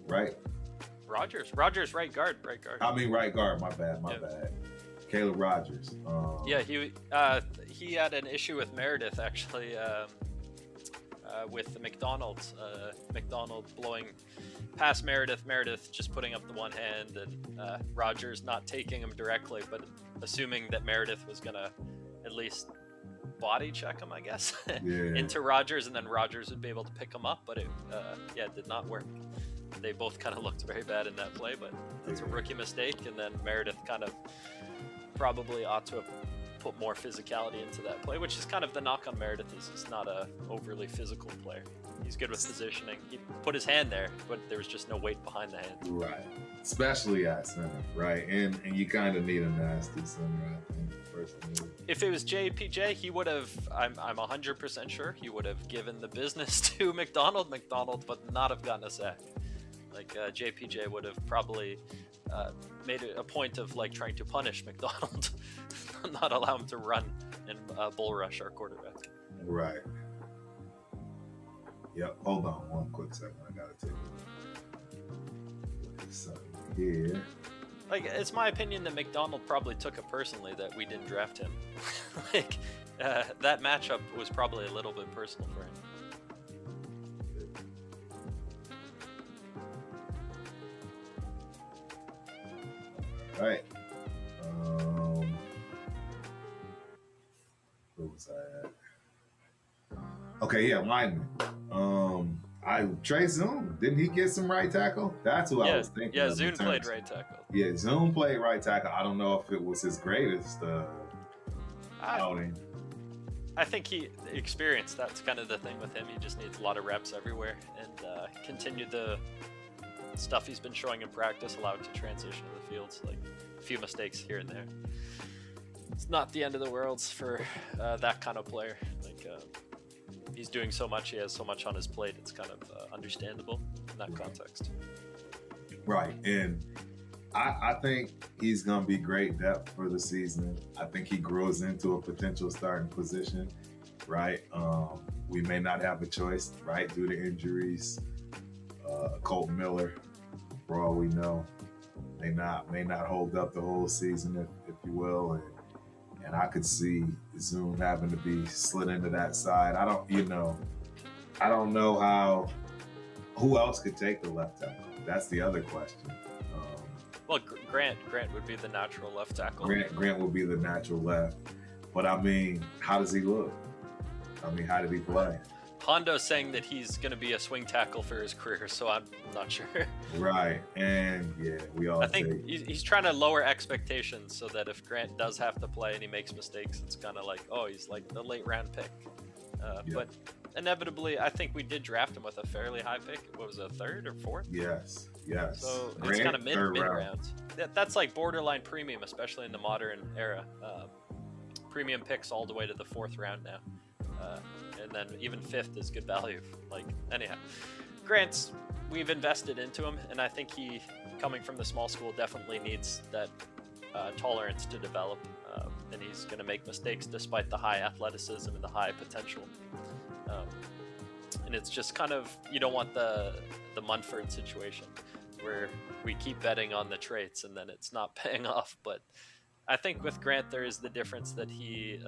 S1: Right.
S2: Rogers, right guard.
S1: I mean, right guard. My bad. Caleb Rogers.
S2: Yeah, he had an issue with Meredith actually, with the McDonald blowing past Meredith just putting up the one hand, and Rogers not taking him directly, but assuming that Meredith was gonna at least body check him, I guess, into Rogers, and then Rogers would be able to pick him up, but it did not work. They both kind of looked very bad in that play, but that's a rookie mistake, and then Meredith kind of probably ought to have put more physicality into that play, which is kind of the knock on Meredith, is he's not a overly physical player. He's good with positioning. He put his hand there, but there was just no weight behind the hand.
S1: Right. Especially at center, right? And you kind of need a nasty center, I think, personally.
S2: If it was JPJ, he would have, I'm 100% sure, he would have given the business to McDonald, but not have gotten a sack. Like, JPJ would have probably made it a point of, like, trying to punish McDonald, not allow him to run and bull rush our quarterback.
S1: Right. Yep. Hold on one quick second. I got to take a look at something here.
S2: Like, it's my opinion that McDonald probably took it personally that we didn't draft him. Like, that matchup was probably a little bit personal for him.
S1: All right. Where was I at? Okay, yeah, lineman. Trey Zoom. Didn't he get some right tackle? That's who I was thinking.
S2: Yeah, Zoom played right tackle.
S1: Yeah, Zoom played right tackle. I don't know if it was his greatest outing.
S2: I think he experienced. That's kind of the thing with him. He just needs a lot of reps everywhere and continue the stuff he's been showing in practice, allow it to transition to the fields. Like a few mistakes here and there. It's not the end of the world for that kind of player. Like he's doing so much, he has so much on his plate. It's kind of understandable in that context.
S1: Right, and I think he's going to be great depth for the season. I think he grows into a potential starting position, right? We may not have a choice, right, due to injuries. Colt Miller, for all we know, may not hold up the whole season, if you will, and I could see Zoom having to be slid into that side. I don't know who else could take the left tackle. That's the other question.
S2: Well, Grant would be the natural left tackle.
S1: Grant would be the natural left, but I mean, how does he look? I mean, how did he play?
S2: Hondo's saying that he's going to be a swing tackle for his career, so I'm not sure.
S1: Right, and yeah, I
S2: think he's trying to lower expectations so that if Grant does have to play and he makes mistakes, it's kind of like, oh, he's like the late round pick. But inevitably, I think we did draft him with a fairly high pick. What was it, a third or fourth?
S1: Yes.
S2: So it's kind of mid rounds. That's like borderline premium, especially in the modern era. Premium picks all the way to the fourth round now. And then even fifth is good value. Like, anyhow, Grant's, we've invested into him, and I think he, coming from the small school, definitely needs that tolerance to develop, and he's going to make mistakes despite the high athleticism and the high potential. And it's just kind of, you don't want the Munford situation where we keep betting on the traits and then it's not paying off. But I think with Grant, there is the difference that he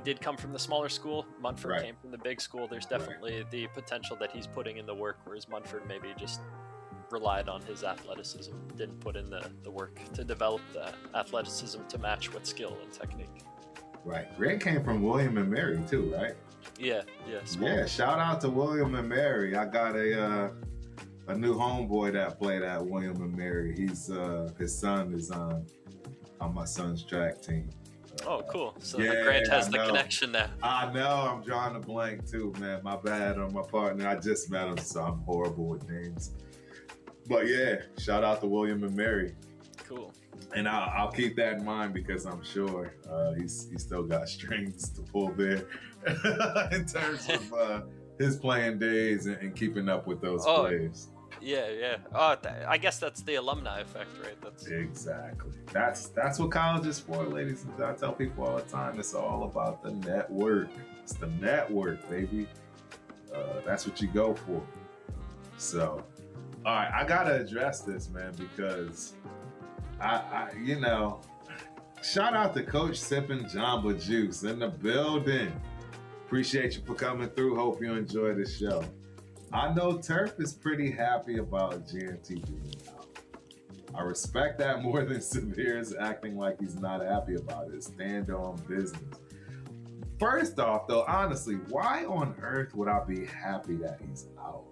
S2: did come from the smaller school. Munford came from the big school. There's definitely the potential that he's putting in the work, whereas Munford maybe just relied on his athleticism, didn't put in the work to develop the athleticism to match with skill and technique.
S1: Right. Greg came from William and Mary too, right?
S2: Yeah.
S1: Yeah, shout out to William and Mary. I got a new homeboy that played at William and Mary. He's his son is on my son's track team.
S2: Oh, cool. So Grant has the connection now.
S1: I know. I'm drawing a blank too, man. My bad on my partner. I just met him, so I'm horrible with names. But yeah, shout out to William and Mary.
S2: Cool.
S1: And I'll keep that in mind because I'm sure he's still got strings to pull there in terms of his playing days and keeping up with those players.
S2: Yeah. I guess that's the alumni effect, right? That's
S1: exactly. That's what college is for, ladies and gentlemen. I tell people all the time, it's all about the network. It's the network, baby. That's what you go for. So, all right, I gotta address this, man, because I shout out to Coach Sippin' Jamba Juice in the building. Appreciate you for coming through. Hope you enjoy the show. I know Turf is pretty happy about GNT being out. I respect that more than Severe's acting like he's not happy about it. Stand on business. First off, though, honestly, why on earth would I be happy that he's out?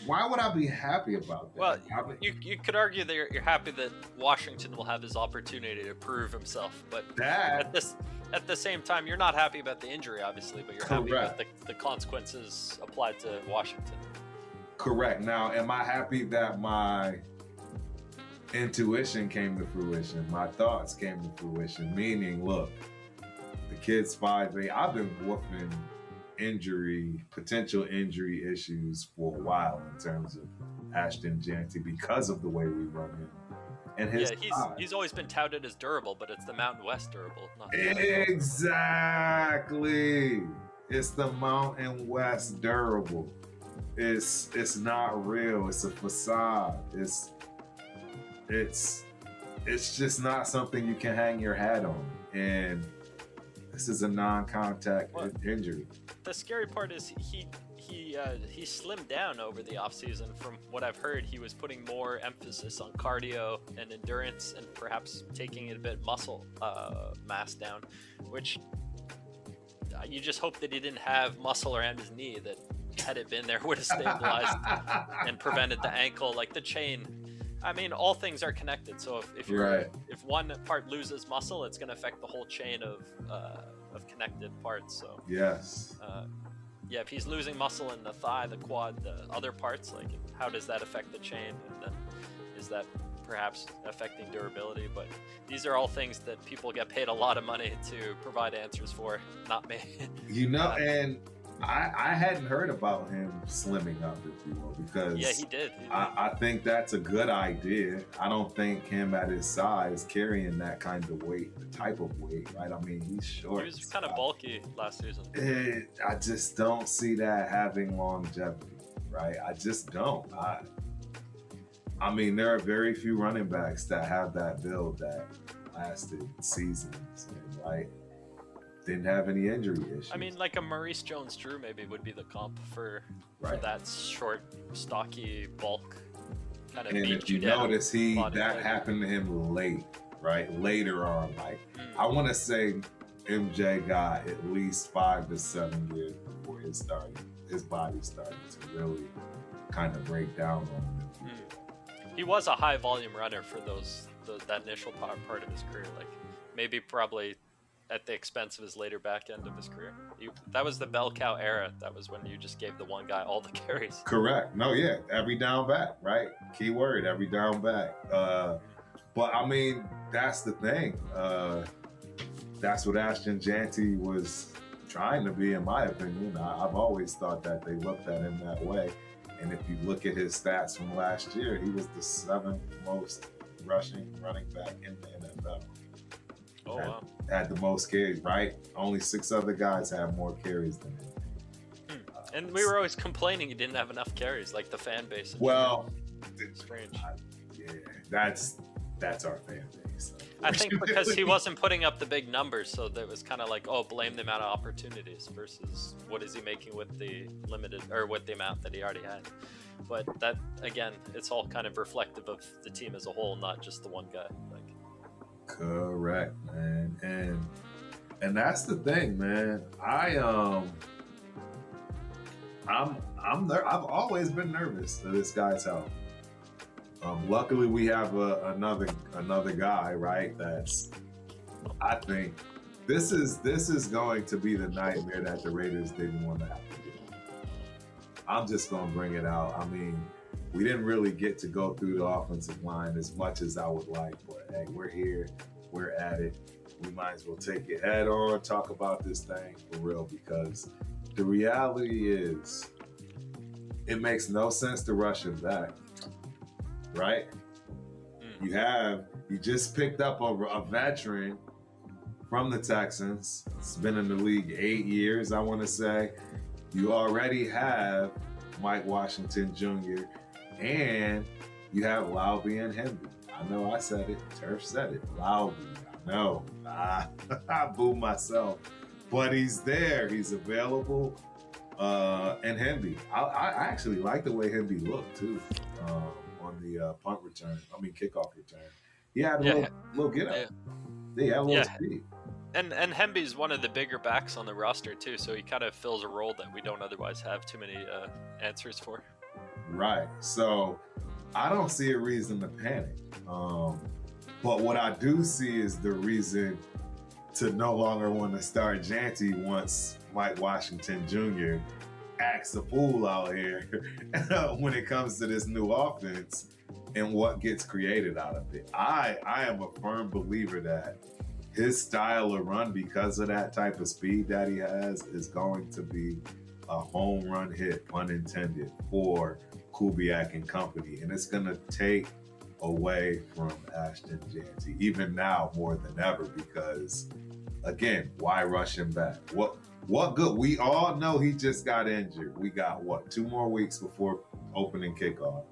S1: Why would I be happy about that?
S2: Well, you could argue that you're happy that Washington will have his opportunity to prove himself, but at the same time, you're not happy about the injury, obviously, but you're happy about the consequences applied to Washington. Correct.
S1: Now, am I happy that my intuition came to fruition? My thoughts came to fruition, meaning, look, the kid's 5'8". I've been woofing potential injury issues for a while in terms of Ashton Jeanty because of the way we run him. And
S2: he's always been touted as durable, but it's the Mountain West durable, not the
S1: exactly. It's the Mountain West durable. It's not real. It's a facade. It's just not something you can hang your hat on. And this is a non-contact injury.
S2: The scary part is he slimmed down over the offseason. From what I've heard, he was putting more emphasis on cardio and endurance and perhaps taking a bit muscle mass down, which you just hope that he didn't have muscle around his knee that, had it been there, would have stabilized and prevented the ankle. Like the chain, I mean, all things are connected. So if one part loses muscle, it's going to affect the whole chain of connected parts. So
S1: yes.
S2: If he's losing muscle in the thigh, the quad, the other parts, like how does that affect the chain? And then is that perhaps affecting durability? But these are all things that people get paid a lot of money to provide answers for, not me.
S1: And I hadn't heard about him slimming up, if you will, because
S2: he did.
S1: I think that's a good idea. I don't think him at his size carrying that kind of weight, the type of weight, right? I mean, he's short.
S2: He was kind of bulky last season.
S1: I just don't see that having longevity, right? I just don't. I mean, there are very few running backs that have that build that lasted seasons, right? Didn't have any injury issues.
S2: I mean, like a Maurice Jones-Drew maybe would be the comp for that short, stocky bulk kind of.
S1: And if you notice, that happened to him late, right? Later on, like I want to say, MJ got at least 5 to 7 years before his body started to really kind of break down on him.
S2: He was a high volume runner for that initial part of his career, like probably at the expense of his later back end of his career. That was the bell cow era. That was when you just gave the one guy all the carries.
S1: Correct. No, yeah. Every down back, right? Key word, every down back. But I mean, that's the thing. That's what Ashton Jeanty was trying to be, in my opinion. I've always thought that they looked at him that way. And if you look at his stats from last year, he was the 7th most rushing running back in the NFL.
S2: Oh, wow.
S1: Had the most carries, right? Only 6 other guys have more carries than him.
S2: And we were always complaining he didn't have enough carries, like the fan base.
S1: Well,
S2: strange.
S1: That's our fan base,
S2: I think because he wasn't putting up the big numbers, so there was kind of like, oh, blame the amount of opportunities versus what is he making with the limited or with the amount that he already had. But that, again, it's all kind of reflective of the team as a whole, not just the one guy. Like,
S1: correct, man, and that's the thing, man. I've always been nervous for this guy's health. Luckily, we have another guy, right? That's, I think, this is going to be the nightmare that the Raiders didn't want to have to do. I'm just going to bring it out. I mean, we didn't really get to go through the offensive line as much as I would like, but hey, we're here, we're at it. We might as well take it head on, talk about this thing for real, because the reality is, it makes no sense to rush him back, right? You just picked up a veteran from the Texans. It's been in the league 8 years, I want to say. You already have Mike Washington Jr. and you have Laube and Henry. I know I said it. Turf said it. Laube. I know. I booed myself. But he's there. He's available. And Henry. I actually like the way Henry looked, too, on the kickoff return. He had a little get up. Yeah, he had a little speed.
S2: And Hemby's one of the bigger backs on the roster, too, so he kind of fills a role that we don't otherwise have too many answers for.
S1: Right. So I don't see a reason to panic. But what I do see is the reason to no longer want to start Janty once Mike Washington Jr. acts a fool out here when it comes to this new offense and what gets created out of it. I am a firm believer that his style of run, because of that type of speed that he has, is going to be a home run hit, pun intended, for Kubiak and company. And it's going to take away from Ashton Janty, even now more than ever, because, again, why rush him back? What good? We all know he just got injured. We got, 2 more weeks before opening kickoff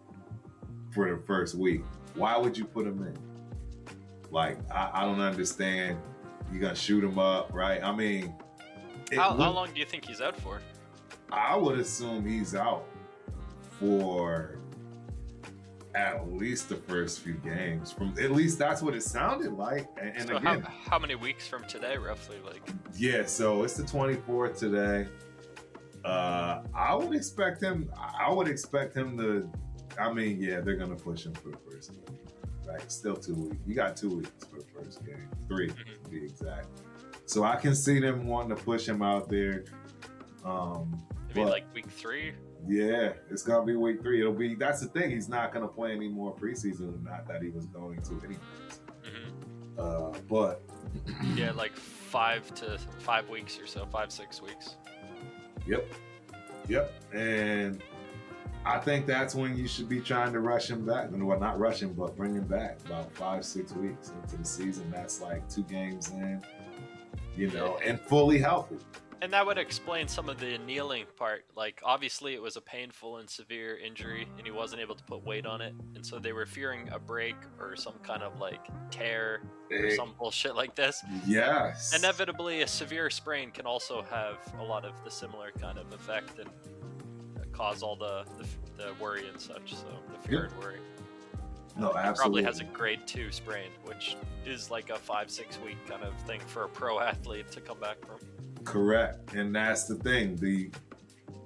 S1: for the first week. Why would you put him in? Like, I don't understand. You're going to shoot him up, right? I mean...
S2: How long do you think he's out for?
S1: I would assume he's out for at least the first few games. At least that's what it sounded like. And
S2: so
S1: again...
S2: How many weeks from today, roughly?
S1: Yeah, so it's the 24th today. I would expect him to... I mean, yeah, they're going to push him for the first game. Right, still 2 weeks. You got 2 weeks for the first game. 3 to be exact. So I can see them wanting to push him out there.
S2: Maybe like week 3?
S1: Yeah, it's gonna be week 3. That's the thing. He's not gonna play any more preseason. Not that he was going to anyways. But
S2: yeah, like 5 weeks or so, 5-6 weeks.
S1: Yep. And I think that's when you should be trying to rush him back. Well, not rush him, but bring him back about 5-6 weeks into the season. That's like 2 games in, and fully healthy.
S2: And that would explain some of the kneeling part. Like, obviously it was a painful and severe injury and he wasn't able to put weight on it. And so they were fearing a break or some kind of like tear or some bullshit like this.
S1: Yes.
S2: Inevitably, a severe sprain can also have a lot of the similar kind of effect and cause all the worry and such, so the fear and worry.
S1: No, absolutely.
S2: He probably has a grade 2 sprain, which is like a 5-6 week kind of thing for a pro athlete to come back from.
S1: Correct, and that's the thing. Do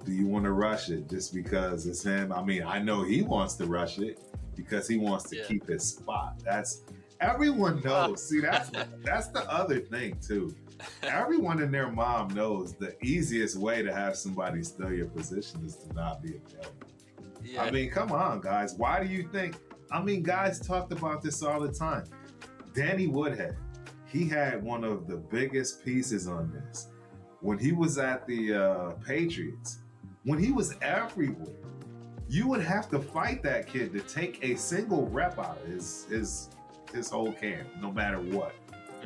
S1: you want to rush it just because it's him? I mean, I know he wants to rush it because he wants to keep his spot. That's everyone knows. See, that's the other thing too. Everyone and their mom knows the easiest way to have somebody steal your position is to not be available. Yeah. I mean, come on, guys. Why do you think? I mean, guys talked about this all the time. Danny Woodhead, he had one of the biggest pieces on this. When he was at the Patriots, when he was everywhere, you would have to fight that kid to take a single rep out of his whole camp, no matter what.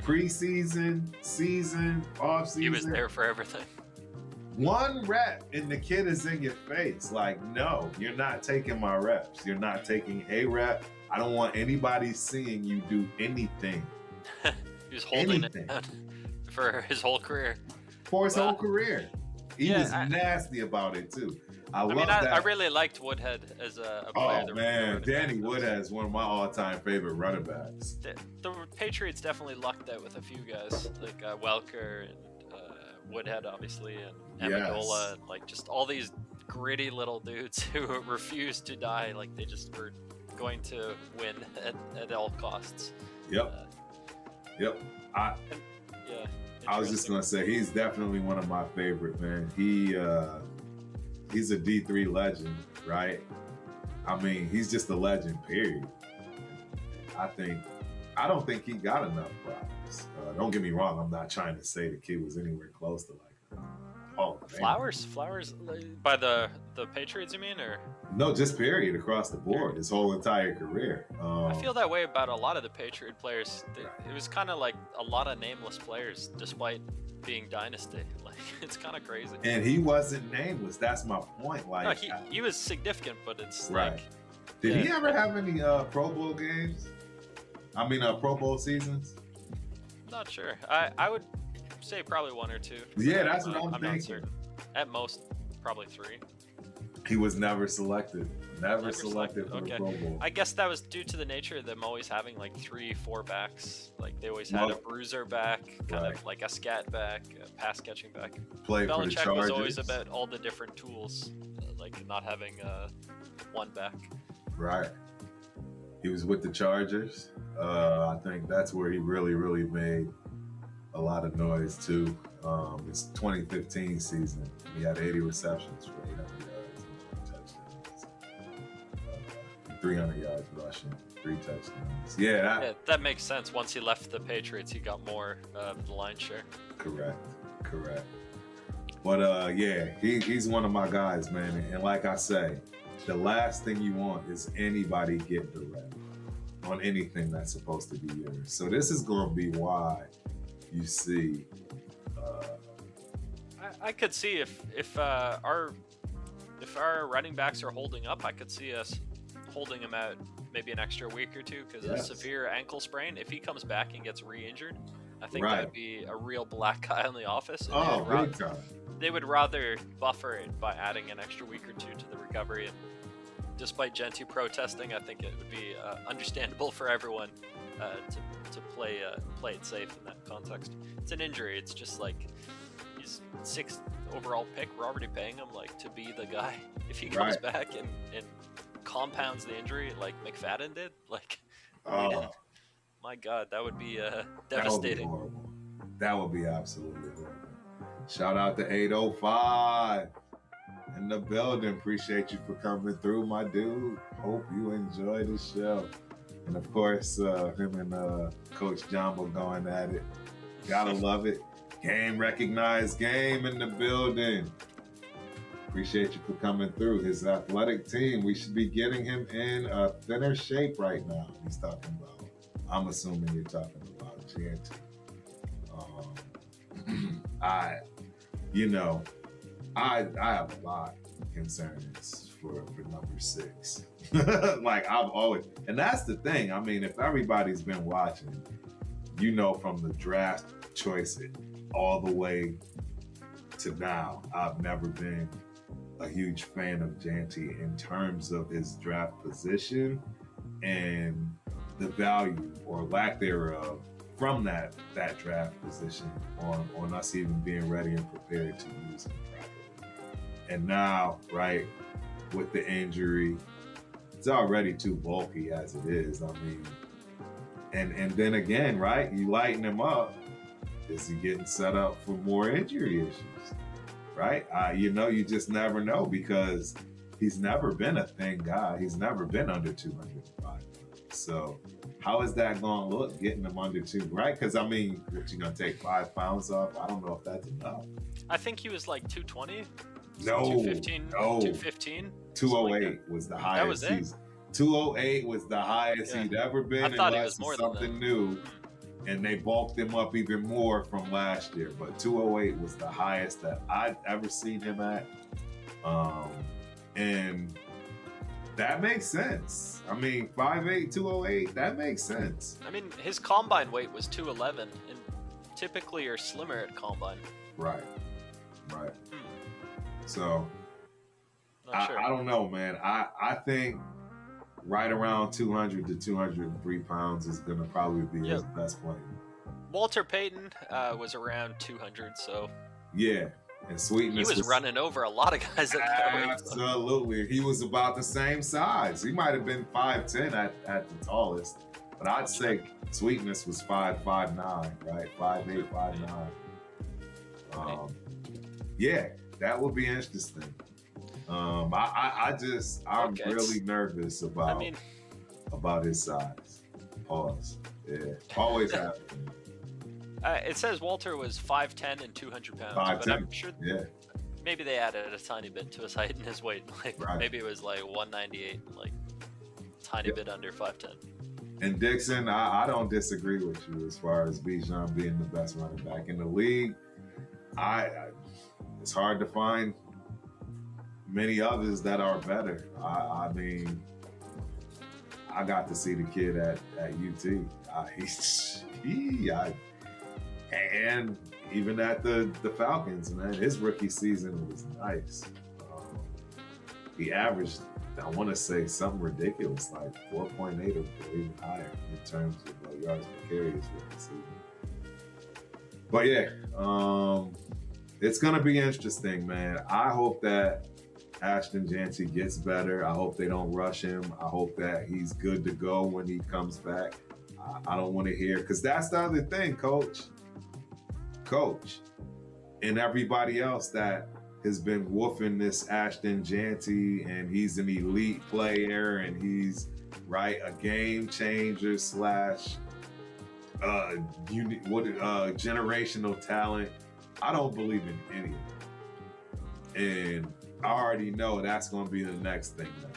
S1: Preseason, season, offseason.
S2: He was there for everything.
S1: 1 rep and the kid is in your face. Like, no, you're not taking my reps. You're not taking a rep. I don't want anybody seeing you do anything
S2: He was holding
S1: anything.
S2: it down for his whole career.
S1: For his whole career. He was
S2: I-
S1: nasty about it too. I
S2: really liked Woodhead as a player.
S1: Oh man, Danny Woodhead is one of my all-time favorite running backs.
S2: The Patriots definitely lucked out with a few guys like Welker and Woodhead, obviously, and Amendola, and like just all these gritty little dudes who refused to die. Like they just were going to win at all costs.
S1: Yep. I was just gonna say he's definitely one of my favorite, man. He's a D3 legend, right? I mean, he's just a legend, period. I don't think he got enough props. Don't get me wrong, I'm not trying to say the kid was anywhere close to like
S2: Flowers by the Patriots, you mean, or
S1: no, just period across the board, his whole entire career.
S2: I feel that way about a lot of the Patriot players. It was kind of like a lot of nameless players, despite being dynasty. Like it's kind of crazy.
S1: And he wasn't nameless. That's my point. Like
S2: no, he was significant, but it's
S1: right.
S2: Like,
S1: did he ever have any Pro Bowl games? I mean, Pro Bowl seasons?
S2: Not sure. I would say probably one or two.
S1: Yeah, that's what I'm thinking.
S2: Not certain. At most, probably 3.
S1: He was never selected. Never selected for the Pro Bowl.
S2: I guess that was due to the nature of them always having like 3-4 backs. Like they always had a bruiser back, kind of like a scat back, a pass catching back.
S1: Played for the Chargers.
S2: Belichick was always about all the different tools, like not having one back.
S1: Right. He was with the Chargers. I think that's where he really, really made a lot of noise too. His 2015 season, he had 80 receptions for 800 yards and 4 touchdowns. 300 yards rushing, 3 touchdowns. Yeah,
S2: that makes sense. Once he left the Patriots, he got more of the line share.
S1: Correct. But yeah, he's one of my guys, man. And like I say, the last thing you want is anybody get the rep on anything that's supposed to be yours. So this is going to be why you see.
S2: I could see if our running backs are holding up, I could see us holding him out maybe an extra week or two because a severe ankle sprain. If he comes back and gets re-injured, I think that'd be a real black eye on the office.
S1: Big time.
S2: They would rather buffer it by adding an extra week or two to the recovery. And despite Gentry protesting, I think it would be understandable for everyone to play it safe in that context. It's an injury. It's just like he's 6th overall pick. We're already paying him like to be the guy. If he comes back and compounds the injury like McFadden did, like my God, that would be devastating.
S1: That would be absolutely horrible. Shout out to 805 in the building. Appreciate you for coming through, my dude. Hope you enjoy the show. And of course, him and Coach Jumbo going at it. Gotta love it. Game recognized game in the building. Appreciate you for coming through. His athletic team, we should be getting him in a thinner shape right now. He's talking about. I'm assuming you're talking about GNT. I have a lot of concerns for number 6. Like I've always, and that's the thing. I mean, if everybody's been watching, from the draft choice all the way to now, I've never been a huge fan of Janty in terms of his draft position and the value or lack thereof from that draft position on us even being ready and prepared to use him properly. And now, right, with the injury, it's already too bulky as it is. I mean, and then again, right, you lighten him up, is he getting set up for more injury issues? Right? You just never know because he's never been a thin guy. He's never been under 205 pounds. So how is that going to look getting him under 2, right? Because, I mean, what, you going to take 5 pounds off? I don't know if that's enough.
S2: I think he was like 220.
S1: No.
S2: 215. 215.
S1: 208 was the highest.
S2: That was it?
S1: 208 was the highest he'd ever been.
S2: I thought he was more than
S1: something new. And they bulked him up even more from last year. But 208 was the highest that I'd ever seen him at. And That makes sense. I mean, 5'8", 208, that makes sense.
S2: I mean, his combine weight was 211, and typically you're slimmer at combine.
S1: Right. So,
S2: Sure.
S1: I don't know, man. I think right around 200 to 203 pounds is going to probably be his best player.
S2: Walter Payton was around 200, so...
S1: Yeah. And Sweetness
S2: he was running over a lot of guys at that weight.
S1: Absolutely. He was about the same size. He might have been 5'10" at the tallest. But I'd say Sweetness was 5'9", right? 5'8", 5'9". Yeah, that would be interesting. I'm really nervous about his size. Pause. Yeah, always happens.
S2: It says Walter was 5'10" and 200 pounds,
S1: 5'10",
S2: but I'm sure maybe they added a tiny bit to his height and his weight. Like maybe it was like 198, like tiny bit under 5'10".
S1: And Dixon, I don't disagree with you as far as Bijan being the best running back in the league. It's hard to find many others that are better. I mean, I got to see the kid at UT. And even at the Falcons, man, his rookie season was nice. He averaged, I want to say, something ridiculous, like 4.8 or even higher in terms of yards per carry his rookie season. But yeah, it's going to be interesting, man. I hope that Ashton Janty gets better. I hope they don't rush him. I hope that he's good to go when he comes back. I don't want to hear, because that's the other thing, Coach, and everybody else that has been woofing this Ashton Janty, and he's an elite player, and he's a game changer / generational talent. I don't believe in any of it. And I already know that's going to be the next thing now.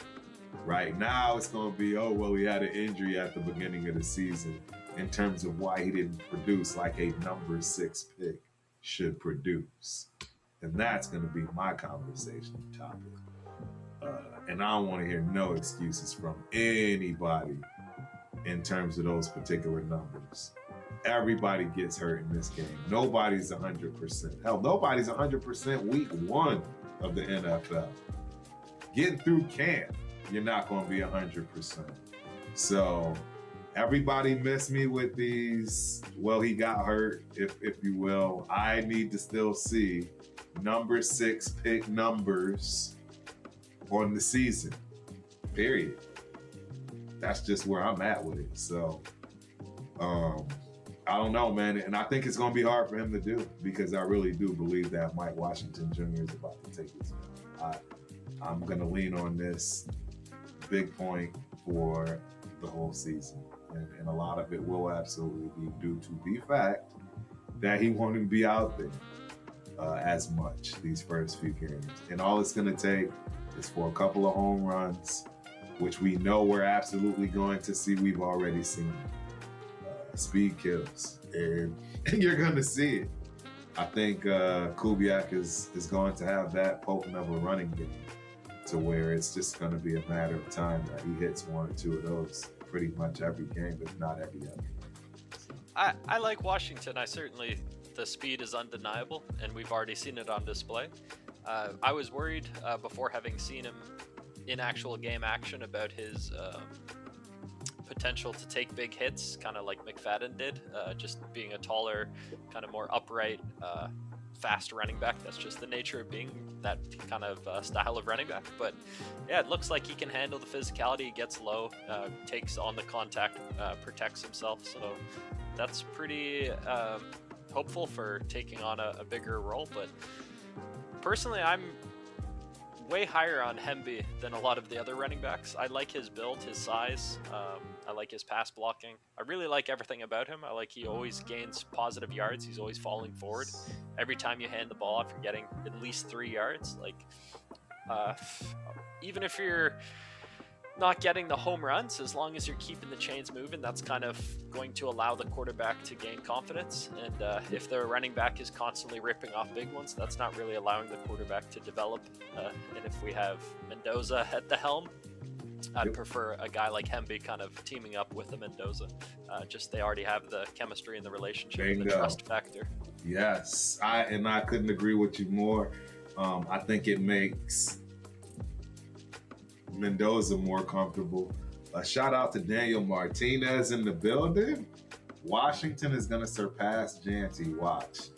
S1: Right now, it's going to be, he had an injury at the beginning of the season in terms of why he didn't produce like a number 6 pick should produce. And that's going to be my conversation topic. And I don't want to hear no excuses from anybody in terms of those particular numbers. Everybody gets hurt in this game. Nobody's 100%. Hell, nobody's 100% week 1 of the NFL. Getting through camp, you're not going to be 100%. So everybody missed me with these, he got hurt, if you will. I need to still see number 6 pick numbers on the season, period. That's just where I'm at with it. So, I don't know, man. And I think it's going to be hard for him to do, because I really do believe that Mike Washington Jr. is about to take his. I'm going to lean on this big point for the whole season. And a lot of it will absolutely be due to the fact that he won't even be out there as much these first few games. And all it's going to take is for a couple of home runs, which we know we're absolutely going to see. We've already seen it. Speed kills, and you're going to see it. I think Kubiak is going to have that potent of a running game to where it's just going to be a matter of time that he hits 1 or 2 of those pretty much every game, if not every other. So.
S2: I like Washington. The speed is undeniable, and we've already seen it on display. I was worried before having seen him in actual game action about his potential to take big hits, kind of like McFadden did, just being a taller, kind of more upright, fast running back. That's just the nature of being that kind of style of running back. But yeah, it looks like he can handle the physicality. He gets low, takes on the contact, protects himself. So that's pretty hopeful for taking on a bigger role. But personally, I'm way higher on Hemby than a lot of the other running backs. I like his build, his size. I like his pass blocking. I really like everything about him. I like he always gains positive yards. He's always falling forward. Every time you hand the ball off, you're getting at least 3 yards. Like, even if you're not getting the home runs, as long as you're keeping the chains moving, that's kind of going to allow the quarterback to gain confidence. And if the running back is constantly ripping off big ones, that's not really allowing the quarterback to develop. And if we have Mendoza at the helm, I'd prefer a guy like Hemby kind of teaming up with a Mendoza. Just they already have the chemistry and the relationship and the trust factor.
S1: Yes, I couldn't agree with you more. I think it makes Mendoza more comfortable. A shout out to Daniel Martinez in the building. Washington is going to surpass Janty. Watch.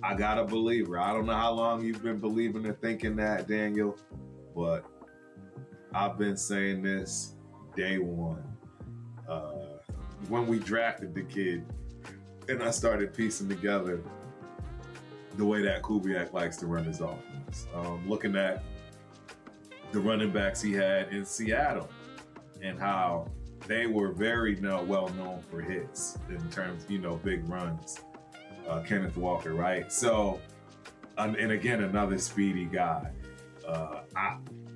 S1: I got to believe her. I don't know how long you've been believing and thinking that, Daniel, but I've been saying this day one. When we drafted the kid and I started piecing together the way that Kubiak likes to run his offense. Looking at the running backs he had in Seattle and how they were very well known for hits in terms, big runs. Kenneth Walker, right? So, and again, another speedy guy.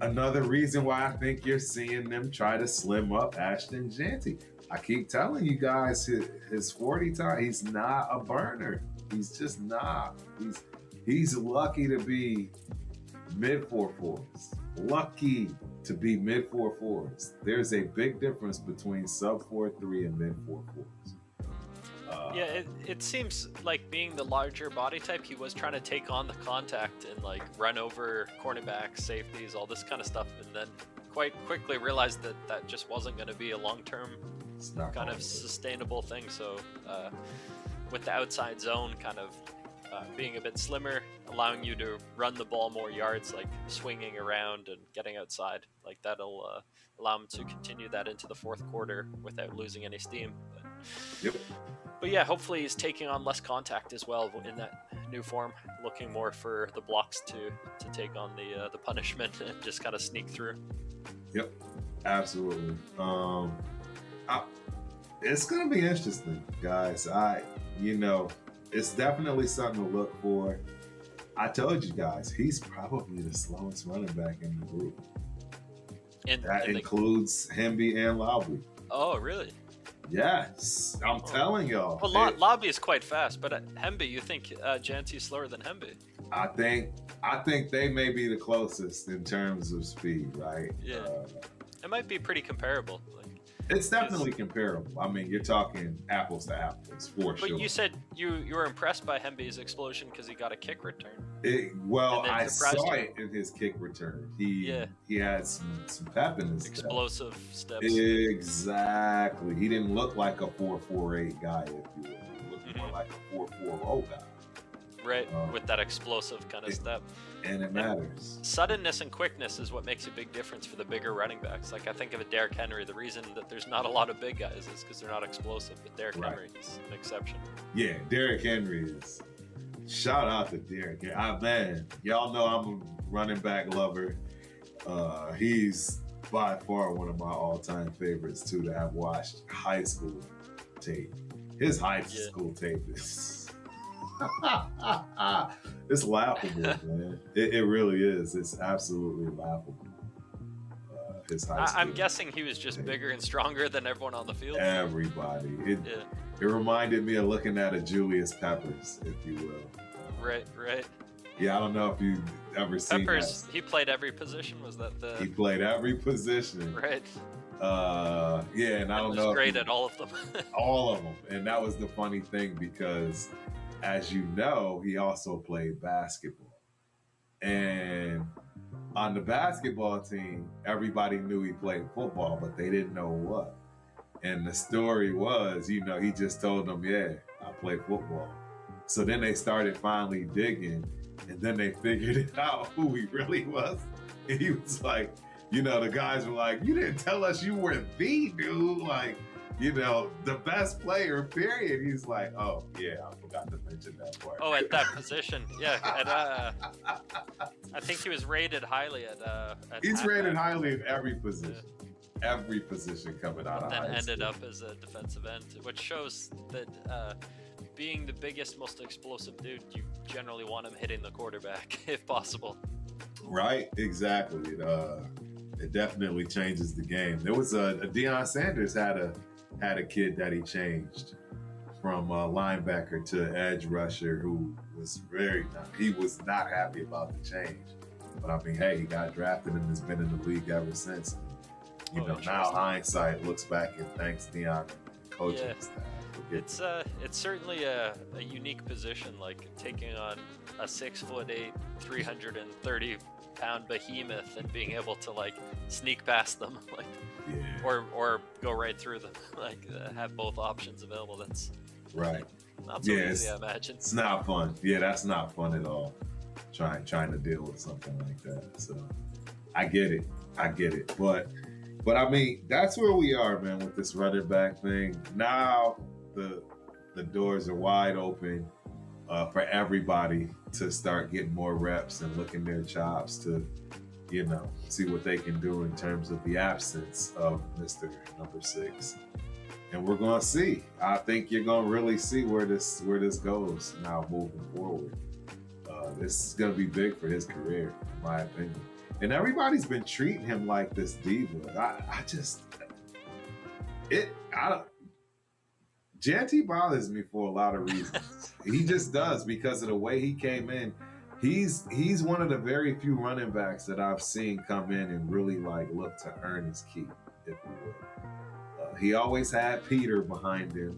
S1: Another reason why I think you're seeing them try to slim up Ashton Janty. I keep telling you guys, his 40 time, he's not a burner. He's just not. He's lucky to be mid 4.4s. Lucky to be mid 4.4s. There's a big difference between sub 4.3 and mid 4.4s.
S2: Yeah, it seems like being the larger body type, he was trying to take on the contact and like run over cornerbacks, safeties, all this kind of stuff, and then quite quickly realized that just wasn't going to be a long-term kind of sustainable thing. So with the outside zone kind of being a bit slimmer, allowing you to run the ball more yards, like swinging around and getting outside, like that'll allow him to continue that into the fourth quarter without losing any steam. But yeah, hopefully he's taking on less contact as well in that new form, looking more for the blocks to take on the punishment and just kind of sneak through.
S1: Yep, absolutely. It's going to be interesting, guys. It's definitely something to look for. I told you guys, he's probably the slowest running back in the group. That includes Hemby and Lowry.
S2: Oh, really?
S1: Yes, I'm telling y'all.
S2: Well, Lobby is quite fast, but Hemby, you think Janty's slower than Hemby?
S1: I think they may be the closest in terms of speed, right?
S2: Yeah, it might be pretty comparable.
S1: It's definitely comparable. I mean, you're talking apples to apples for sure.
S2: But you said you were impressed by Hemby's explosion because he got a kick return.
S1: I saw it in his kick return. He had some pep in his
S2: explosive steps.
S1: Exactly. He didn't look like a 4.48 guy, if you will. He looked more like a 4.40 guy.
S2: Right, with that explosive kind of step.
S1: And it matters.
S2: Suddenness and quickness is what makes a big difference for the bigger running backs. Like I think of a Derrick Henry. The reason that there's not a lot of big guys is because they're not explosive. But Derrick Henry is an exception.
S1: Yeah, Derrick Henry is. Shout out to Derrick. Man, y'all know I'm a running back lover. He's by far one of my all-time favorites too to have watched high school tape. His high school tape is. It's laughable, man. It really is. It's absolutely laughable. His high school.
S2: I'm guessing he was just bigger and stronger than everyone on the field.
S1: Everybody. It reminded me of looking at a Julius Peppers, if you will.
S2: Right.
S1: Yeah, I don't know if you've ever seen
S2: Peppers.
S1: that.
S2: He played every position. Was that the?
S1: He played every position.
S2: Right.
S1: And I don't know.
S2: He was great at all of them.
S1: All of them, and that was the funny thing because, as you know, he also played basketball, and on the basketball team, everybody knew he played football, but they didn't know what. And the story was, he just told them, I play football. So then they started finally digging, and then they figured it out who he really was. And he was like, the guys were like, you didn't tell us you were the dude, like, the best player, period. He's like, oh, yeah, I forgot to mention that part.
S2: Oh, at that position. Yeah. I think he was rated highly at
S1: He's rated highly in every position. Yeah. Every position coming out of high school.
S2: Then ended up as a defensive end, which shows that being the biggest, most explosive dude, you generally want him hitting the quarterback if possible.
S1: Right, exactly. It definitely changes the game. There was a Deion Sanders had a kid that he changed from linebacker to edge rusher who was he was not happy about the change. But I mean, hey, he got drafted and has been in the league ever since. now hindsight looks back and thanks Deion coaching staff.
S2: It's certainly a unique position, like taking on a 6'8", 330-pound behemoth and being able to like sneak past them, like, or go right through them, like have both options available. That's
S1: right.
S2: Not so easy, I imagine.
S1: It's not fun. Yeah, that's not fun at all. Trying to deal with something like that. So I get it. But I mean, that's where we are, man, with this running back thing. Now the doors are wide open for everybody to start getting more reps and looking their chops to, see what they can do in terms of the absence of Mr. Number 6. And we're going to see. I think you're going to really see where this goes now moving forward. This is going to be big for his career, in my opinion. And everybody's been treating him like this diva. JT bothers me for a lot of reasons. He just does, because of the way he came in. He's one of the very few running backs that I've seen come in and really like look to earn his keep, if you will. He always had Peter behind him,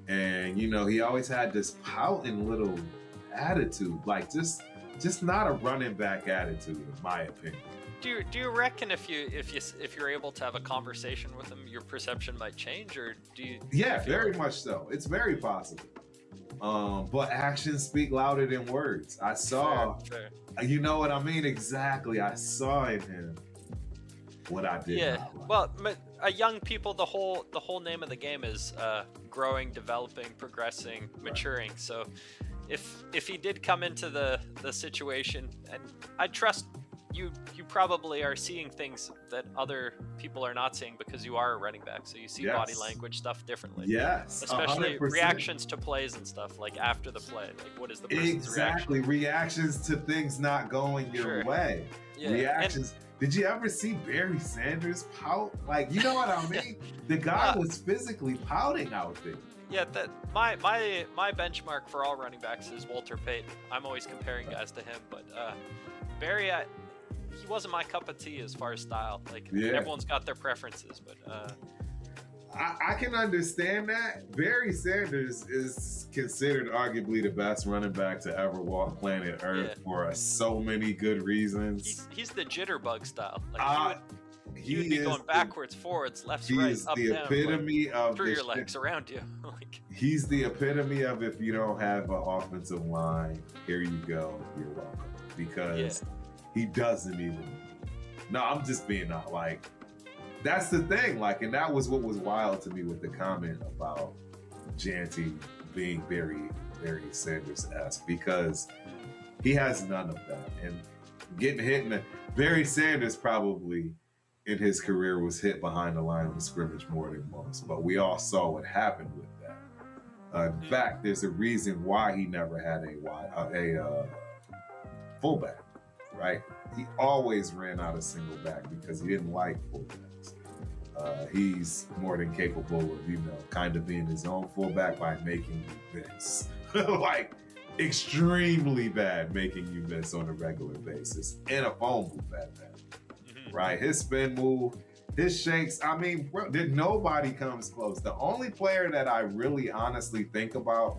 S1: and he always had this pouting little attitude, like just not a running back attitude, in my opinion.
S2: Do you reckon if you're able to have a conversation with him, your perception might change, or do you?
S1: Yeah, very much so. It's very possible. But actions speak louder than words. I saw,
S2: fair.
S1: You know what I mean? Exactly. I saw in him what I did.
S2: Yeah. Well, young people, the whole name of the game is growing, developing, progressing, maturing. So if he did come into the situation, and I trust you probably are seeing things that other people are not seeing, because you are a running back, so you see body language stuff differently.
S1: Yes,
S2: especially
S1: 100%.
S2: Reactions to plays and stuff, like after the play, like what is the person's
S1: reactions to things not going your way. Reactions. Did you ever see Barry Sanders pout? Like, you know what I mean? The guy was physically pouting out there.
S2: Yeah, my benchmark for all running backs is Walter Payton. I'm always comparing guys to him, but Barry, he wasn't my cup of tea as far as style. Like, everyone's got their preferences, but
S1: I can understand that. Barry Sanders is considered arguably the best running back to ever walk planet Earth for so many good reasons.
S2: He's the jitterbug style. Like he would be going backwards, forwards, left, right, up, down.
S1: He is the epitome of
S2: through your legs, around you. Like,
S1: he's the epitome of, if you don't have an offensive line, here you go, you're welcome. Because he doesn't even. No, I'm just being not like. That's the thing, like, and that was what was wild to me with the comment about Janty being Barry Sanders-esque, because he has none of that. And getting hit in Barry Sanders probably in his career was hit behind the line of scrimmage more than most, but we all saw what happened with that. In fact, there's a reason why he never had a fullback, right? He always ran out of single back because he didn't like fullbacks. He's more than capable of, kind of being his own fullback by making you miss. Like, extremely bad making you miss on a regular basis. And a phone booth at that. Right? His spin move, his shakes. I mean, bro, nobody comes close. The only player that I really honestly think about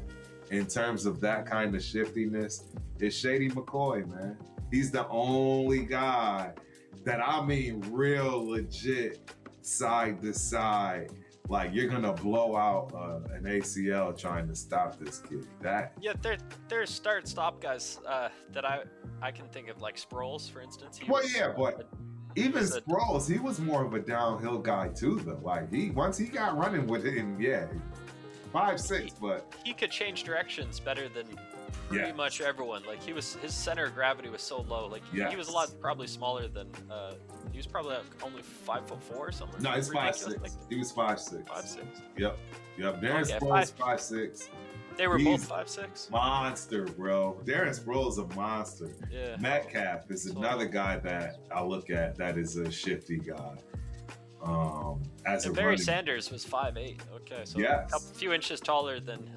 S1: in terms of that kind of shiftiness is Shady McCoy, man. He's the only guy that, I mean, real legit side to side, like you're gonna blow out an ACL trying to stop this kid.
S2: There's start-stop guys that I can think of, like Sproles, for instance.
S1: But even Sproles, he was more of a downhill guy too, though. Like once he got running with it, and 5'6", but
S2: he could change directions better than pretty much everyone. Like his center of gravity was so low. Like he was probably smaller than. He was probably only 5'4" or something.
S1: No, he's 5'6". Like, he was 5'6".
S2: 5'6".
S1: Yep. Darren Sproles 5'6".
S2: They were both 5'6".
S1: Monster, bro. Darren Sproles is a monster.
S2: Yeah.
S1: Metcalf is another guy that I look at that is a shifty guy. As
S2: and
S1: a
S2: Barry
S1: running.
S2: Sanders was 5'8". Okay, so
S1: Yes.
S2: a few inches taller than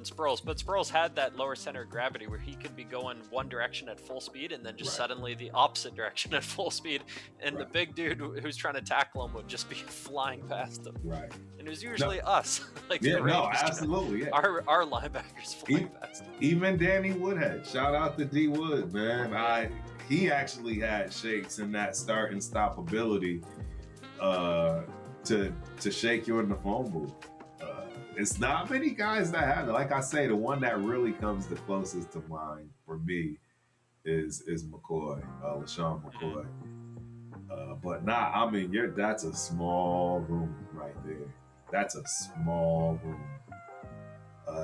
S2: Sproles. But Sproles had that lower center of gravity where he could be going one direction at full speed and then just suddenly the opposite direction at full speed. And the big dude who's trying to tackle him would just be flying past him.
S1: Right.
S2: And it was usually us. Like
S1: Yeah,
S2: the Raiders,
S1: no, absolutely. Yeah.
S2: Our linebackers flying past him.
S1: Even Danny Woodhead. Shout out to D Wood, man. He actually had shakes in that start and stop ability to shake you in the phone booth. It's not many guys that have it. Like I say, the one that really comes the closest to mind for me is McCoy, LaShawn McCoy. But I mean, that's a small room right there. That's a small room.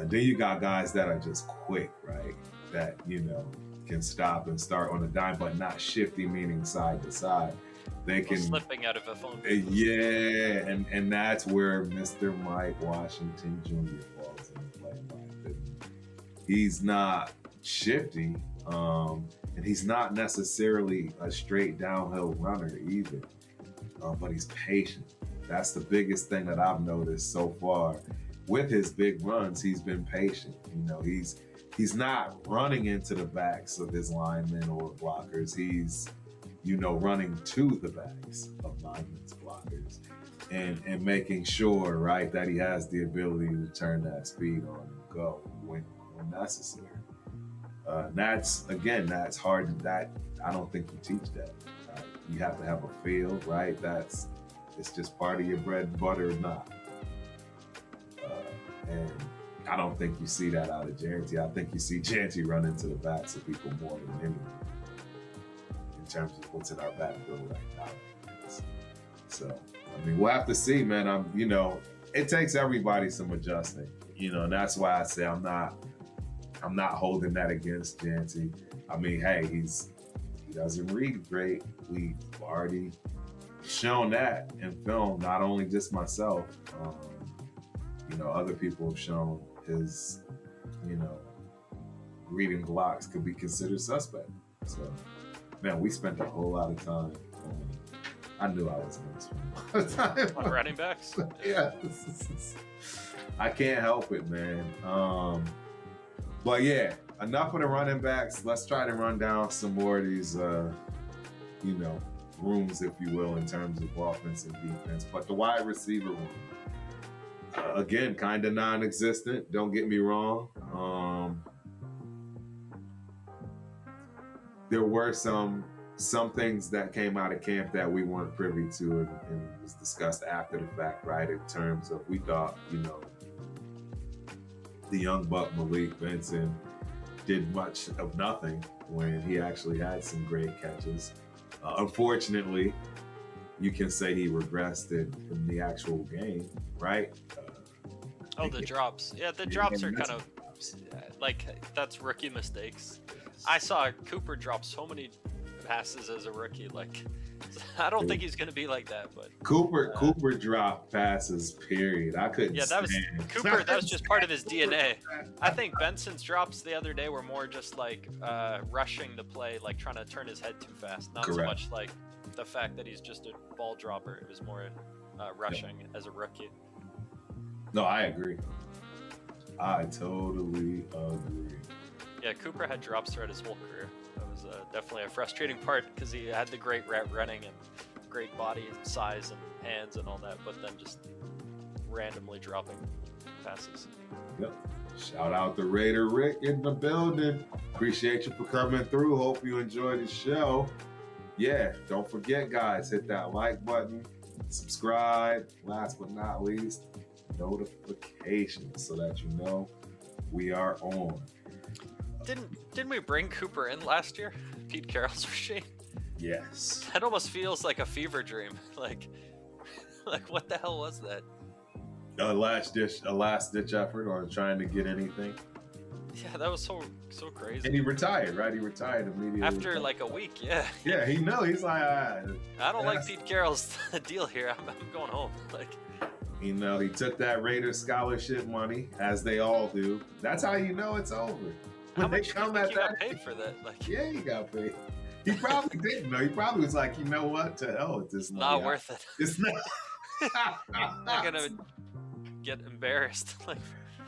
S1: Then you got guys that are just quick, right? That, can stop and start on a dime, but not shifty, meaning side to side. They can
S2: slipping out of a phone.
S1: Yeah, and that's where Mr. Mike Washington Jr. falls into play. He's not shifty, and he's not necessarily a straight downhill runner either, but he's patient. That's the biggest thing that I've noticed so far. With his big runs, he's been patient. He's not running into the backs of his linemen or blockers. He's running to the backs of linemen's blockers and making sure, right, that he has the ability to turn that speed on and go when necessary. That's hard. That I don't think you teach that. You have to have a feel, right? It's just part of your bread and butter or not. And I don't think you see that out of Janty. I think you see Janty run into the backs of people more than anyone in terms of what's in our backfield right now. So, I mean, we'll have to see, man. It takes everybody some adjusting, and that's why I say I'm not holding that against Janty. I mean, hey, he doesn't read great. We've already shown that in film, not only just myself. Other people have shown his, reading blocks could be considered suspect. So, man, we spent a whole lot of time I knew I was going to spend a lot of time
S2: on running backs.
S1: Yeah. I can't help it, man. But yeah, enough of the running backs. Let's try to run down some more of these, rooms, if you will, in terms of offense and defense. But the wide receiver room, again, kind of non-existent. Don't get me wrong. There were some things that came out of camp that we weren't privy to and was discussed after the fact, right? In terms of, we thought, the young buck Malik Benson did much of nothing when he actually had some great catches. Unfortunately, you can say he regressed in the actual game, right?
S2: The drops. Yeah, the drops are kind of like, that's rookie mistakes. I saw Cooper drop so many passes as a rookie. Like, I don't think he's going to be like that. But
S1: Cooper dropped passes, period. I couldn't.
S2: Yeah, that was Cooper. That was just part of his DNA. I think Benson's drops the other day were more just like rushing the play, like trying to turn his head too fast. Not so much like the fact that he's just a ball dropper. It was more rushing as a rookie.
S1: No, I agree. I totally agree.
S2: Yeah, Cooper had drops throughout his whole career. That was definitely a frustrating part because he had the great route running and great body size and hands and all that, but then just randomly dropping passes.
S1: Yep. Shout out to Raider Rick in the building. Appreciate you for coming through. Hope you enjoyed the show. Yeah, don't forget, guys, hit that like button, subscribe. Last but not least, notifications so that you know we are on.
S2: Didn't we bring Cooper in last year? Pete Carroll's machine?
S1: Yes.
S2: That almost feels like a fever dream. Like what the hell was that?
S1: A last ditch effort on trying to get anything.
S2: Yeah, that was so crazy.
S1: And he retired, right? He retired immediately
S2: after like a week. Yeah.
S1: Yeah, he's like,
S2: I don't like Pete Carroll's deal here. I'm going home. Like,
S1: he took that Raiders scholarship money, as they all do. That's how you know it's over.
S2: How much do you think you got paid for that? Like,
S1: yeah, you got paid. He probably didn't know. He probably was like, you know what? To hell with this.
S2: Not worth it.
S1: It's not.
S2: I'm gonna get embarrassed. Like,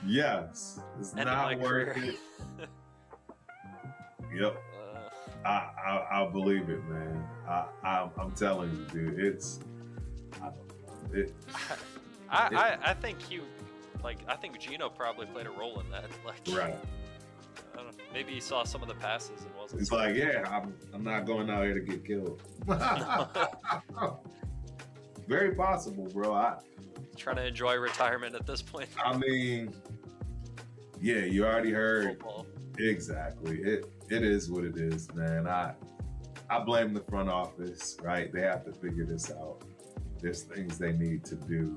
S1: yes, it's not worth it. Yep. I believe it, man. I'm telling you, dude. It's. I don't know.
S2: I think I think Gino probably played a role in that. Like,
S1: right.
S2: I don't know. Maybe he saw some of the passes and wasn't.
S1: He's like, yeah, I'm not going out here to get killed. Very possible, bro.
S2: Trying to enjoy retirement at this point.
S1: I mean, yeah, you already heard.
S2: Football.
S1: Exactly. It is what it is, man. I blame the front office, right? They have to figure this out. There's things they need to do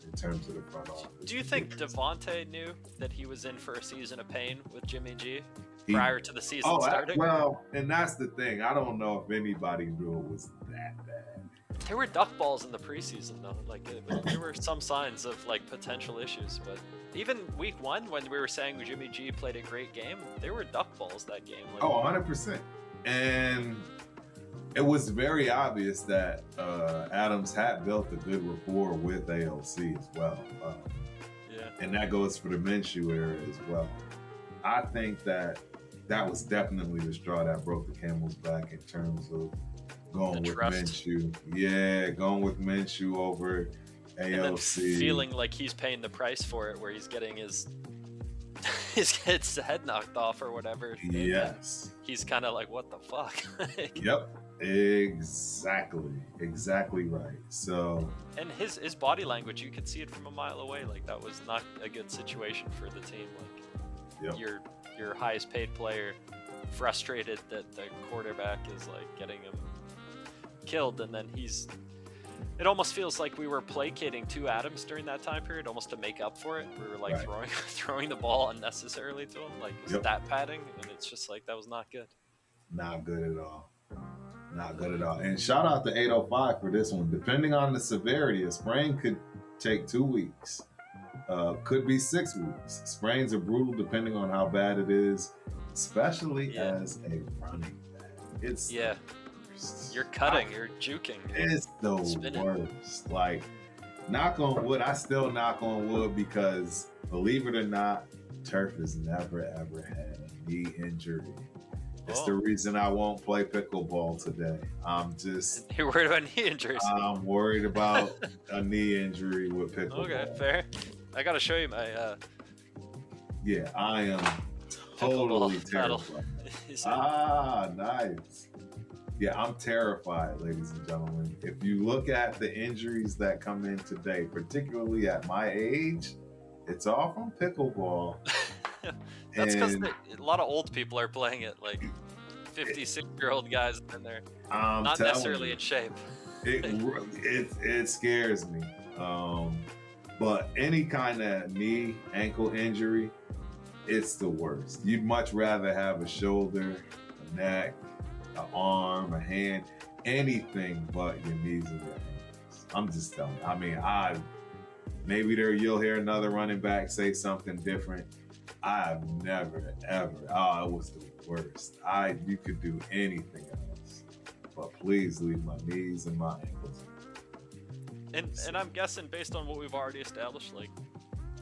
S1: in terms of the front office.
S2: Do you think Devontae knew that he was in for a season of pain with Jimmy G prior to the season starting?
S1: Well, and that's the thing. I don't know if anybody knew it was that bad.
S2: There were duck balls in the preseason, though. Like, there were some signs of like potential issues, but even week 1, when we were saying Jimmy G played a great game, there were duck balls that game. Like,
S1: 100%. And it was very obvious that Adams had built a good rapport with ALC as well.
S2: Yeah.
S1: And that goes for the Minshew era as well. I think that was definitely the straw that broke the camel's back in terms of going with Minshew. Yeah, going with Minshew over ALC.
S2: And then feeling like he's paying the price for it, where he's getting his head knocked off or whatever.
S1: Yes.
S2: He's kind of like, what the fuck?
S1: Yep. Exactly right. So,
S2: and his body language, you could see it from a mile away. Like, that was not a good situation for the team. Like, your highest paid player frustrated that the quarterback is like getting him killed, and then it almost feels like we were placating to Adams during that time period, almost to make up for it. We were like throwing the ball unnecessarily to him, like stat padding, and it's just like, that was not good.
S1: Not good at all. Not good at all. And shout out to 805 for this one. Depending on the severity, a sprain could take 2 weeks. Could be 6 weeks. Sprains are brutal depending on how bad it is, especially as a running back. It's the worst.
S2: You're cutting, you're juking.
S1: It's the worst. Like, knock on wood. I still knock on wood because, believe it or not, Turf has never ever had a knee injury. It's the reason I won't play pickleball today.
S2: You're worried about knee injuries?
S1: I'm worried about a knee injury with pickleball.
S2: Okay, fair. I gotta show you my
S1: yeah, I am totally terrified. Nice. Yeah, I'm terrified, ladies and gentlemen. If you look at the injuries that come in today, particularly at my age, it's all from pickleball.
S2: That's because a lot of old people are playing it, like 56-year-old guys in there, not necessarily in shape.
S1: It scares me. But any kind of knee, ankle injury, it's the worst. You'd much rather have a shoulder, a neck, an arm, a hand, anything but your knees and your ankles. I'm just telling you. I mean, maybe you'll hear another running back say something different. I've never, ever. It was the worst. You could do anything else, but please leave my knees and my ankles.
S2: And I'm guessing, based on what we've already established, like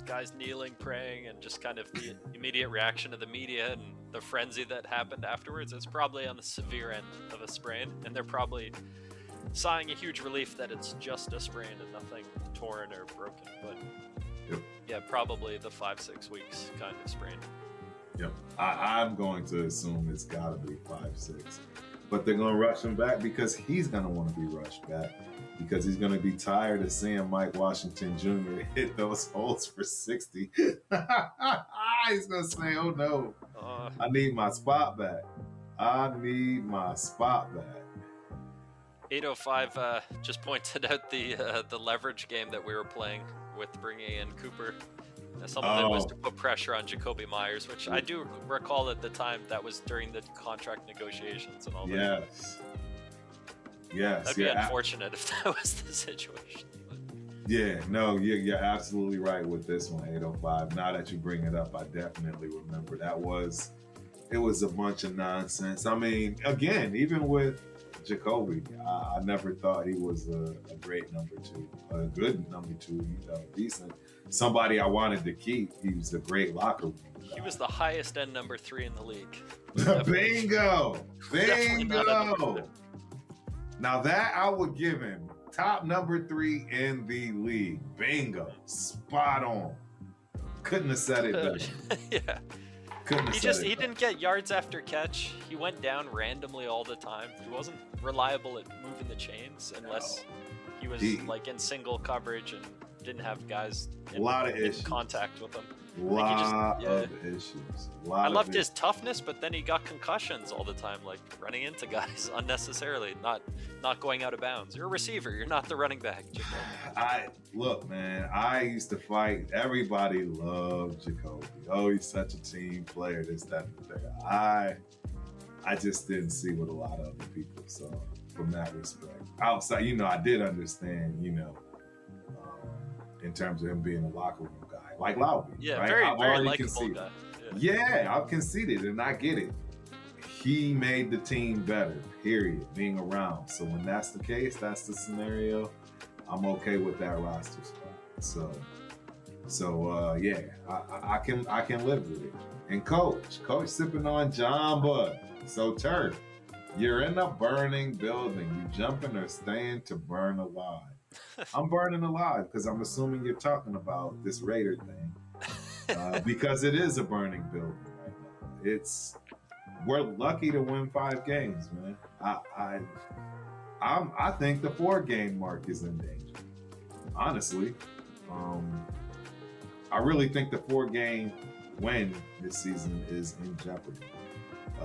S2: guys kneeling, praying, and just kind of the immediate reaction of the media and the frenzy that happened afterwards, it's probably on the severe end of a sprain, and they're probably sighing a huge relief that it's just a sprain and nothing torn or broken. But yeah, probably the 5-6 weeks kind of sprain.
S1: Yep, I'm going to assume it's got to be 5-6, but they're going to rush him back because he's going to want to be rushed back, because he's going to be tired of seeing Mike Washington Jr. hit those holes for 60. He's going to say, "Oh no, I need my spot back. I need my spot back."
S2: 805 just pointed out the leverage game that we were playing with bringing in Cooper. Some of it was to put pressure on Jacoby Myers, which I do recall at the time that was during the contract negotiations and all that. Yes. That'd be unfortunate if that was the situation. But.
S1: Yeah, no, you're absolutely right with this one, 805. Now that you bring it up, I definitely remember that was it was a bunch of nonsense. I mean, again, even with Jacoby, I never thought he was a great number two, a good number two, decent. Somebody I wanted to keep. He was a great locker room guy.
S2: He was the highest end number 3 in the league.
S1: Bingo! Now that I would give him top number 3 in the league. Bingo. Spot on. Couldn't have said it better.
S2: Yeah. He didn't get yards after catch. He went down randomly all the time. He wasn't reliable at moving the chains unless he was like in single coverage and didn't have guys in contact with him. I loved his toughness, but then he got concussions all the time, like running into guys unnecessarily, not going out of bounds. You're a receiver. You're not the running back.
S1: Look, man. I used to fight. Everybody loved Jacoby. Oh, he's such a team player. This, that, and the thing. I just didn't see what a lot of other people saw from that respect. Outside, I did understand, in terms of him being a locker room guy, like Lowry.
S2: Yeah,
S1: right?
S2: very likable guy.
S1: Yeah, I've conceded, and I get it. He made the team better, period, being around. So when that's the case, that's the scenario, I'm okay with that roster spot. So yeah, I can live with it. And coach sipping on Jamba. So Turf, you're in a burning building. You jumping or staying to burn alive? I'm burning alive because I'm assuming you're talking about this Raider thing because it is a burning building right now. We're lucky to win 5 games, man. I think the 4-game mark is in danger. Honestly, I really think the 4-game win this season is in jeopardy,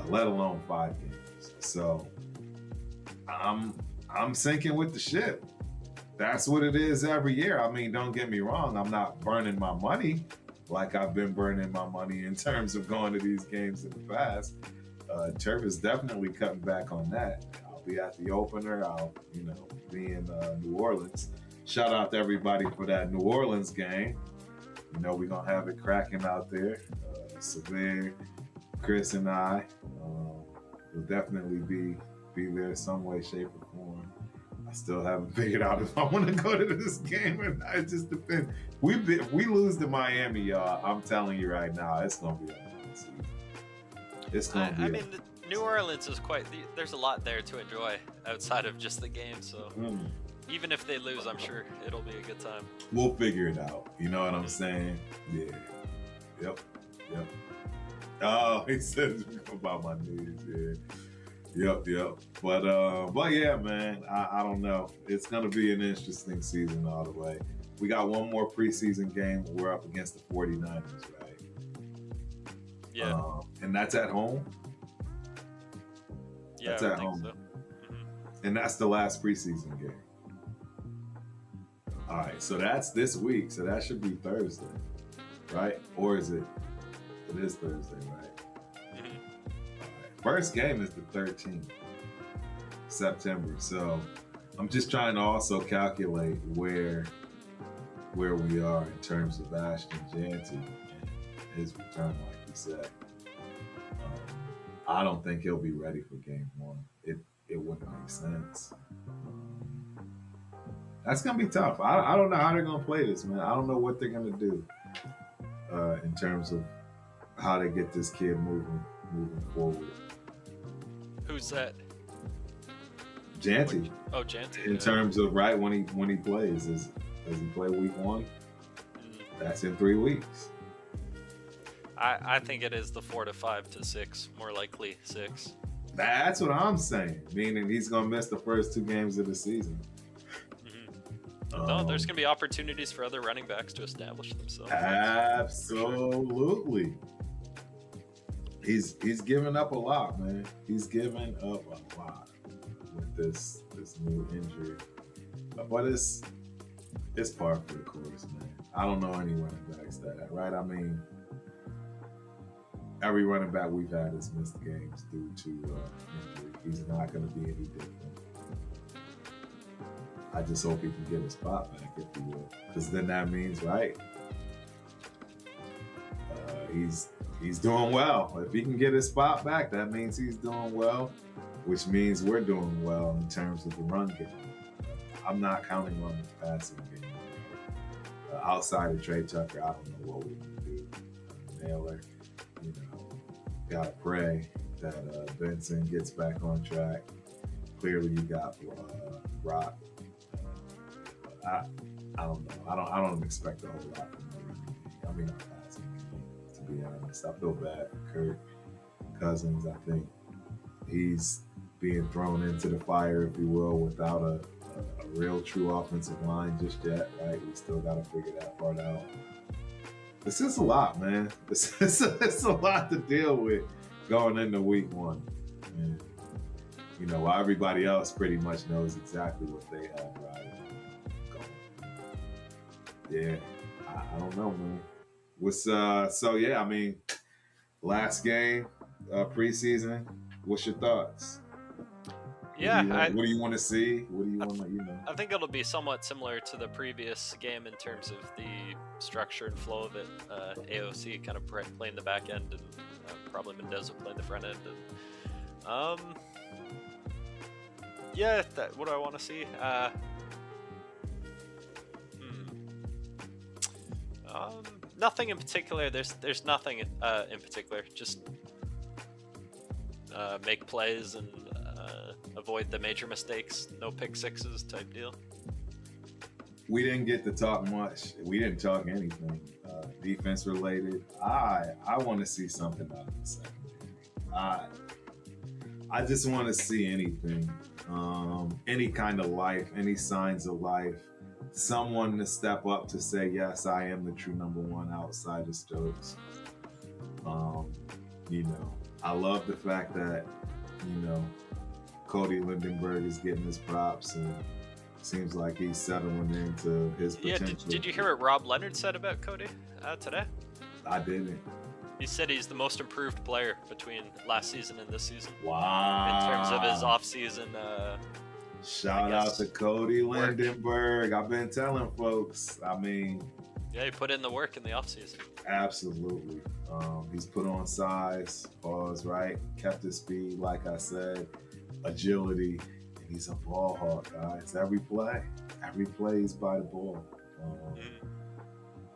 S1: let alone 5 games. So I'm sinking with the ship. That's what it is every year. I mean, don't get me wrong. I'm not burning my money like I've been burning my money in terms of going to these games in the past. Turf is definitely cutting back on that. I'll be at the opener. I'll, be in New Orleans. Shout out to everybody for that New Orleans game. We're going to have it cracking out there. Severe, Chris, and I will definitely be there some way, shape, or form. I still haven't figured out if I want to go to this game or not. It just depends. If we lose to Miami, y'all, I'm telling you right now, it's going to be a fun season. It's going to be.
S2: New Orleans is there's a lot there to enjoy outside of just the game. So even if they lose, I'm sure it'll be a good time.
S1: We'll figure it out. You know what I'm saying? Yeah. Yep. Oh, he says about my knees. Yeah. Yep. But yeah, man, I don't know. It's gonna be an interesting season all the way. We got one more preseason game. We're up against the 49ers, right?
S2: Yeah.
S1: And that's at home.
S2: Yeah,
S1: that's at home. So. Mm-hmm. And that's the last preseason game. All right, so that's this week. So that should be Thursday, right? Or is it? It is Thursday, right? Mm-hmm. All right. First game is the 13th, September. So I'm just trying to also calculate where we are in terms of Ashton Jeanty and his return, like you said. I don't think he'll be ready for game 1. It wouldn't make sense. That's gonna be tough. I don't know how they're gonna play this, man. I don't know what they're gonna do in terms of how they get this kid moving forward.
S2: Who's that?
S1: Jeanty.
S2: Oh, Jeanty.
S1: In terms of when he plays, does he play week 1? That's in 3 weeks.
S2: I think it is the 4 to 5 to 6, more likely 6.
S1: That's what I'm saying. Meaning he's gonna miss the first 2 games of the season.
S2: No, there's going to be opportunities for other running backs to establish themselves.
S1: Absolutely. He's given up a lot, man. He's given up a lot with this new injury. But it's par for the course, man. I don't know any running backs that, right? I mean, every running back we've had has missed games due to injury. He's not going to be any different. I just hope he can get his spot back, if he will. Because then that means, right, he's doing well. If he can get his spot back, that means he's doing well, which means we're doing well in terms of the run game. I'm not counting on the passing game. Outside of Trey Tucker, I don't know what we can do. Naylor, gotta pray that Benson gets back on track. Clearly, you got Rock. I don't know. I don't expect a whole lot from the running game. I mean, our passing game, to be honest. I feel bad for Kirk Cousins. I think he's being thrown into the fire, if you will, without a real true offensive line just yet, right? We still got to figure that part out. This is a lot, man. It's a lot to deal with going into week one. And, while everybody else pretty much knows exactly what they have right going. Yeah, I don't know, man. Last game, preseason, what's your thoughts?
S2: Yeah,
S1: what do you want to see? What do you want to,
S2: I think it'll be somewhat similar to the previous game in terms of the structure and flow of it. AOC kind of playing the back end, and probably Mendoza playing the front end. And what do I want to see? Nothing in particular. There's nothing in particular. Just make plays and avoid the major mistakes. No pick sixes type deal.
S1: We didn't get to talk much. We didn't talk anything defense related. I want to see something out of the secondary. I just want to see anything, any kind of life, any signs of life. Someone to step up to say, yes, I am the true number one outside of Stokes. I love the fact that, Cody Lindenberg is getting his props, and seems like he's settling into his potential.
S2: Did you hear what Rob Leonard said about Cody today?
S1: I didn't.
S2: He said he's the most improved player between last season and this season.
S1: Wow.
S2: In terms of his off-season.
S1: Shout out to Cody Lindenberg. I've been telling folks.
S2: Yeah, he put in the work in the offseason.
S1: Absolutely. He's put on size, right? Kept his speed, like I said, agility, and he's a ball hawk, guys. Every play is by the ball.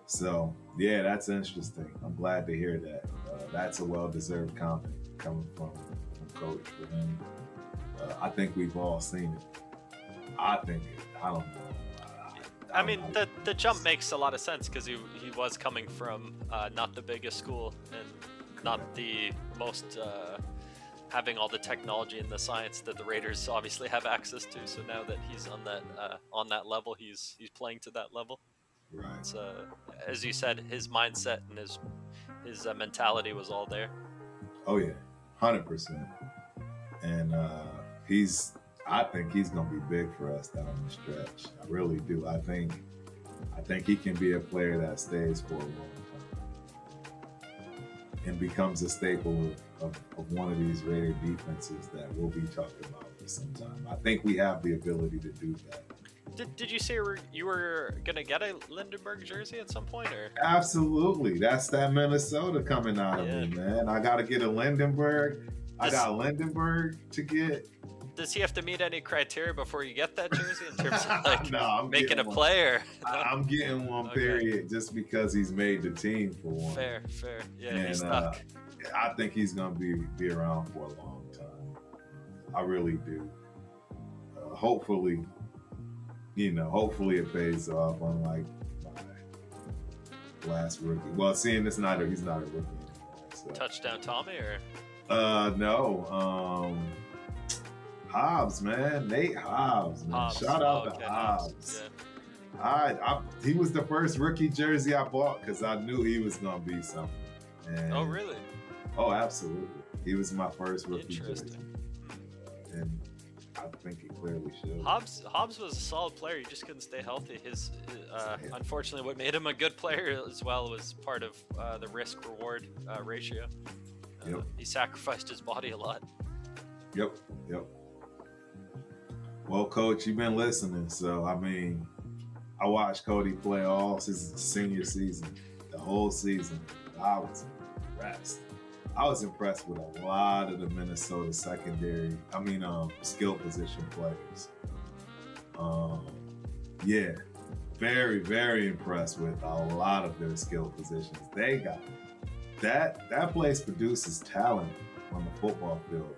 S1: So, yeah, that's interesting. I'm glad to hear that. That's a well-deserved comment coming from Coach for him. I think we've all seen it. I don't know.
S2: The jump makes a lot of sense because he was coming from not the biggest school and not the most having all the technology and the science that the Raiders obviously have access to. So now that he's on that level, he's playing to that level.
S1: Right.
S2: So as you said, his mindset and his mentality was all there.
S1: Oh yeah, 100%. And I think he's going to be big for us down the stretch. I really do. I think he can be a player that stays for a long time and becomes a staple of one of these Raider defenses that we'll be talking about for some time. I think we have the ability to do that.
S2: Did you say you were going to get a Lindenberg jersey at some point? Or?
S1: Absolutely. That's that Minnesota coming out of me, man. I got to get a Lindenberg. I got Lindenberg to get.
S2: Does he have to meet any criteria before you get that jersey in terms of
S1: no,
S2: making a player?
S1: I'm getting one, period, just because he's made the team for one.
S2: Fair. Yeah,
S1: and,
S2: he's stuck.
S1: I think he's going to be around for a long time. I really do. Hopefully it pays off, unlike my last rookie. Well, seeing this night, he's not a rookie anymore. So.
S2: Touchdown Tommy, or?
S1: No. Hobbs, man. Nate Hobbs, man. Shout out to Hobbs. Yeah. He was the first rookie jersey I bought because I knew he was going to be something. And,
S2: oh, really?
S1: Oh, absolutely. He was my first rookie jersey. And I think he clearly should.
S2: Hobbs was a solid player. He just couldn't stay healthy. Unfortunately, what made him a good player as well was part of the risk-reward ratio.
S1: Yep.
S2: He sacrificed his body a lot.
S1: Yep. Well, Coach, you've been listening. So, I watched Cody play all his senior season, the whole season. impressed. I was impressed with a lot of the Minnesota skill position players. Yeah, very, very impressed with a lot of their skill positions. They got that place produces talent on the football field.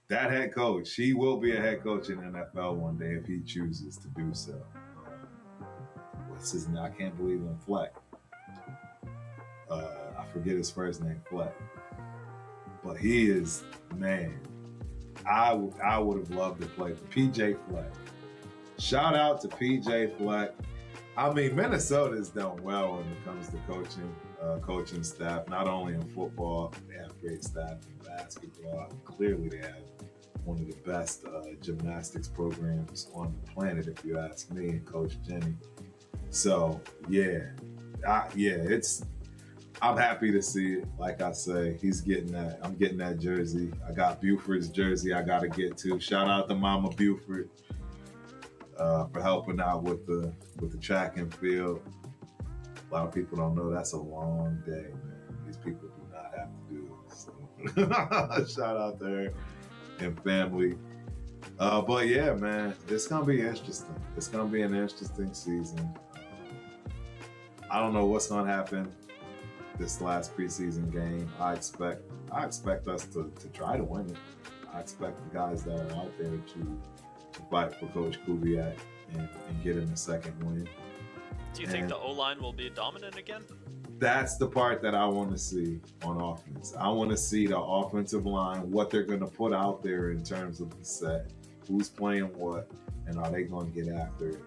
S1: That head coach, he will be a head coach in the NFL one day if he chooses to do so. What's his name? I can't believe him. Fleck. I forget his first name, Fleck. But he is, man, I would have loved to play for PJ Fleck. Shout out to PJ Fleck. I mean, Minnesota's done well when it comes to coaching staff, not only in football, they have great staff in basketball. Clearly, they have one of the best gymnastics programs on the planet, if you ask me, and Coach Jenny. So, I'm happy to see it. Like I say, he's getting that. I'm getting that jersey. I got Buford's jersey I got to get to. Shout out to Mama Buford for helping out with the track and field. A lot of people don't know that's a long day, man. These people do not have to do it. So shout out to her and family. But yeah, man, it's gonna be interesting. It's gonna be an interesting season. I don't know what's gonna happen this last preseason game. I expect us to try to win it. I expect the guys that are out there to fight for Coach Kubiak and get him a second win.
S2: Do you think the O-line will be dominant again?
S1: That's the part that I want to see on offense. I want to see the offensive line, what they're going to put out there in terms of the set, who's playing what, and are they going to get after it?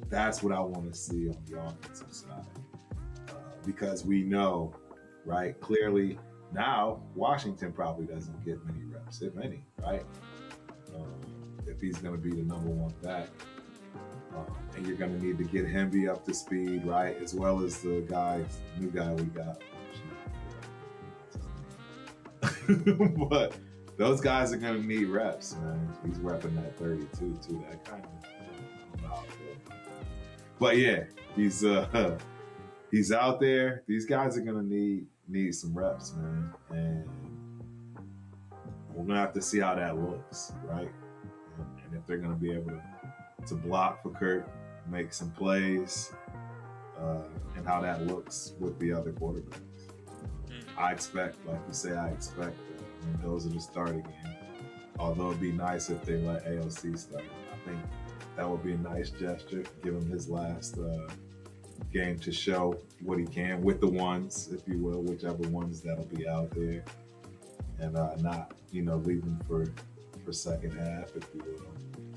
S1: That's what I want to see on the offensive side. Because we know, right, clearly now Washington probably doesn't get many reps, if any, right? If he's going to be the number one back. And you're going to need to get Hemby up to speed, right? As well as the new guy we got. But those guys are going to need reps, man. He's repping that 32 too. That kind of, I don't know how I feel about that. But yeah, he's out there. These guys are going to need some reps, man. And we're going to have to see how that looks, right? And if they're going to be able to block for Kurt, make some plays, and how that looks with the other quarterbacks. I expect, like you say, Mendoza to start again. Although it'd be nice if they let AOC start. I think that would be a nice gesture. Give him his last game to show what he can with the ones, if you will, whichever ones that'll be out there, and not, leave him for second half, if you will.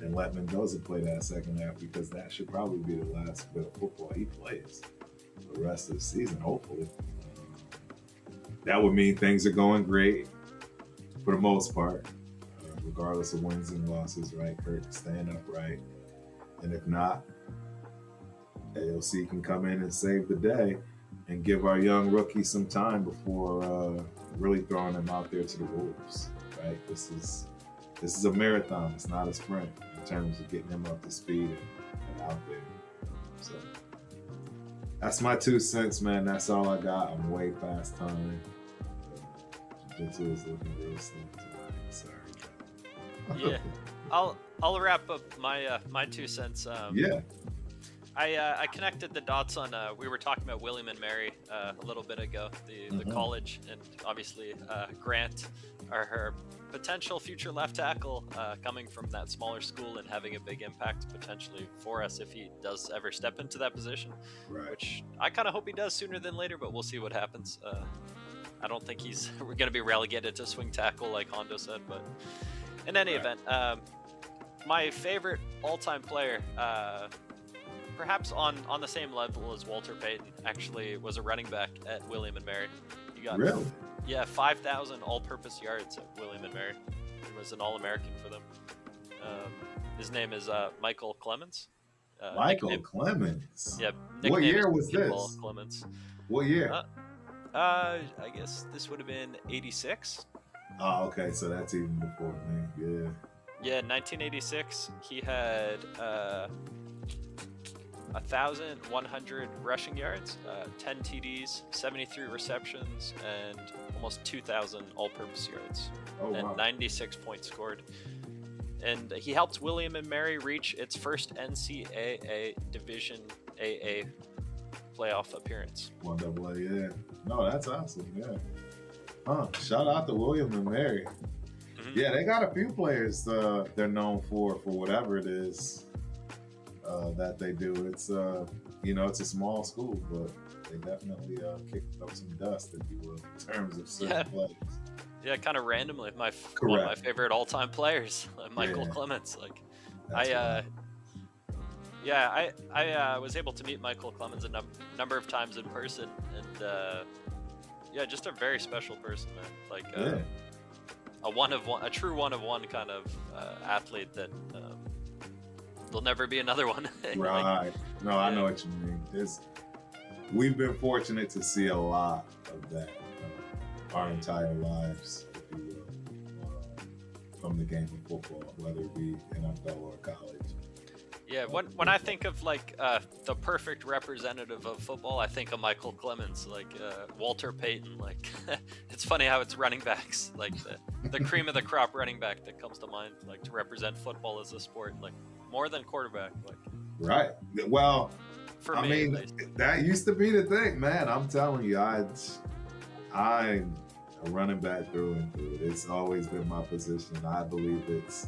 S1: And let Mendoza play that second half, because that should probably be the last bit of football he plays for the rest of the season, hopefully. That would mean things are going great for the most part, regardless of wins and losses, right? Kurt staying upright. And if not, AOC can come in and save the day and give our young rookie some time before really throwing him out there to the wolves, right? This is a marathon. It's not a sprint in terms of getting him up to speed and out there. So that's my 2 cents, man. That's all I got. I'm way past time. Jiu-Jitsu is looking real slim tonight. Sorry.
S2: Yeah, I'll wrap up my 2 cents.
S1: Yeah.
S2: I connected the dots on. We were talking about William and Mary a little bit ago, the college, and obviously Grant, her potential future left tackle, coming from that smaller school and having a big impact potentially for us if he does ever step into that position.
S1: Right.
S2: Which I kind of hope he does sooner than later, but we'll see what happens. I don't think we're going to be relegated to swing tackle like Hondo said, but in any event, my favorite all-time player. Perhaps on the same level as Walter Payton, actually was a running back at William and Mary. He got 5,000 all-purpose yards at William and Mary. He was an All-American for them. His name is Michael Clemens.
S1: Michael Clemens.
S2: Yeah.
S1: What year was this?
S2: Clemens.
S1: What year?
S2: I guess this would have been 86.
S1: Oh, okay. So that's even before me. Yeah.
S2: Yeah, 1986. He had 1,100 rushing yards, 10 TDs, 73 receptions, and almost 2,000 all-purpose yards, and 96 points scored. And he helped William and Mary reach its first NCAA Division AA playoff appearance.
S1: 1AA, yeah. No, that's awesome, yeah. Shout out to William and Mary. Mm-hmm. Yeah, they got a few players they're known for whatever it is that they do. It's it's a small school, but they definitely kicked up some dust, if you will, in terms of certain players.
S2: Yeah, kind of randomly, one of my favorite all-time players, Michael Clements. Like, I was able to meet Michael Clements a number of times in person, and just a very special person, man. Like a true one-of-one kind of athlete that there'll never be another one.
S1: Right. No, I know what you mean. We've been fortunate to see a lot of that our entire lives, if you will, from the game of football, whether it be NFL or college.
S2: Yeah, when I think of like the perfect representative of football, I think of Michael Clements, like Walter Payton. Like, it's funny how it's running backs, like the cream of the crop running back that comes to mind, like to represent football as a sport, like more than quarterback. Like,
S1: right. Well,
S2: for me,
S1: that used to be the thing, man. I'm telling you, I'm a running back through and through. It's always been my position. I believe it's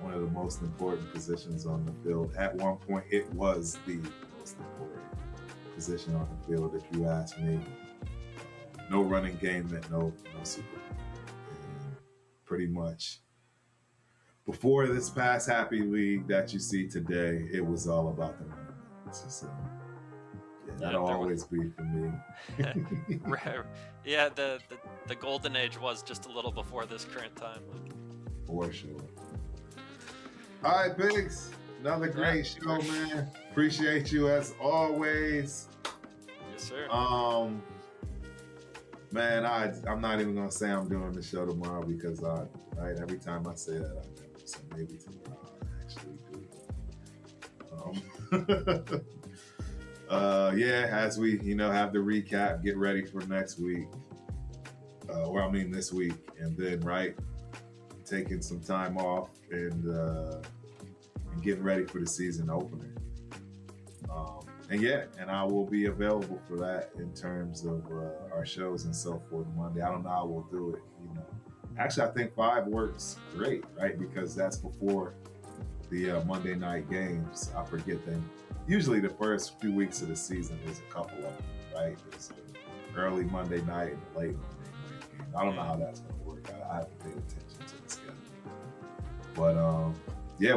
S1: one of the most important positions on the field. At one point, it was the most important position on the field, if you ask me. No running game meant no Super Bowl. And pretty much, before this past Happy League that you see today, it was all about the running backs. So, that'll always be for me.
S2: Yeah, the golden age was just a little before this current time. Like.
S1: For sure. All right, Pigs. Another great show, man. Appreciate you as always.
S2: Yes, sir.
S1: Man, I'm not even gonna say I'm doing the show tomorrow because every time I say that I never. So maybe tomorrow I'll actually do it. As we have the recap, get ready for next week. This week, and then taking some time off and getting ready for the season opener. And I will be available for that in terms of our shows and so forth Monday. I don't know how we'll do it. Actually, I think 5 works great, right? Because that's before the Monday night games. I forget them. Usually the first few weeks of the season, there's a couple of them, right? There's an early Monday night and a late Monday night game. I don't know how that's going to work. I haven't paid attention to the schedule. But,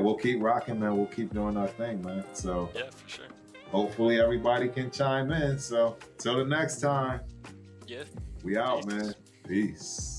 S1: we'll keep rocking, man. We'll keep doing our thing, man. So
S2: yeah, for sure.
S1: Hopefully everybody can chime in. So till the next time.
S2: Yeah.
S1: We out, man. Peace.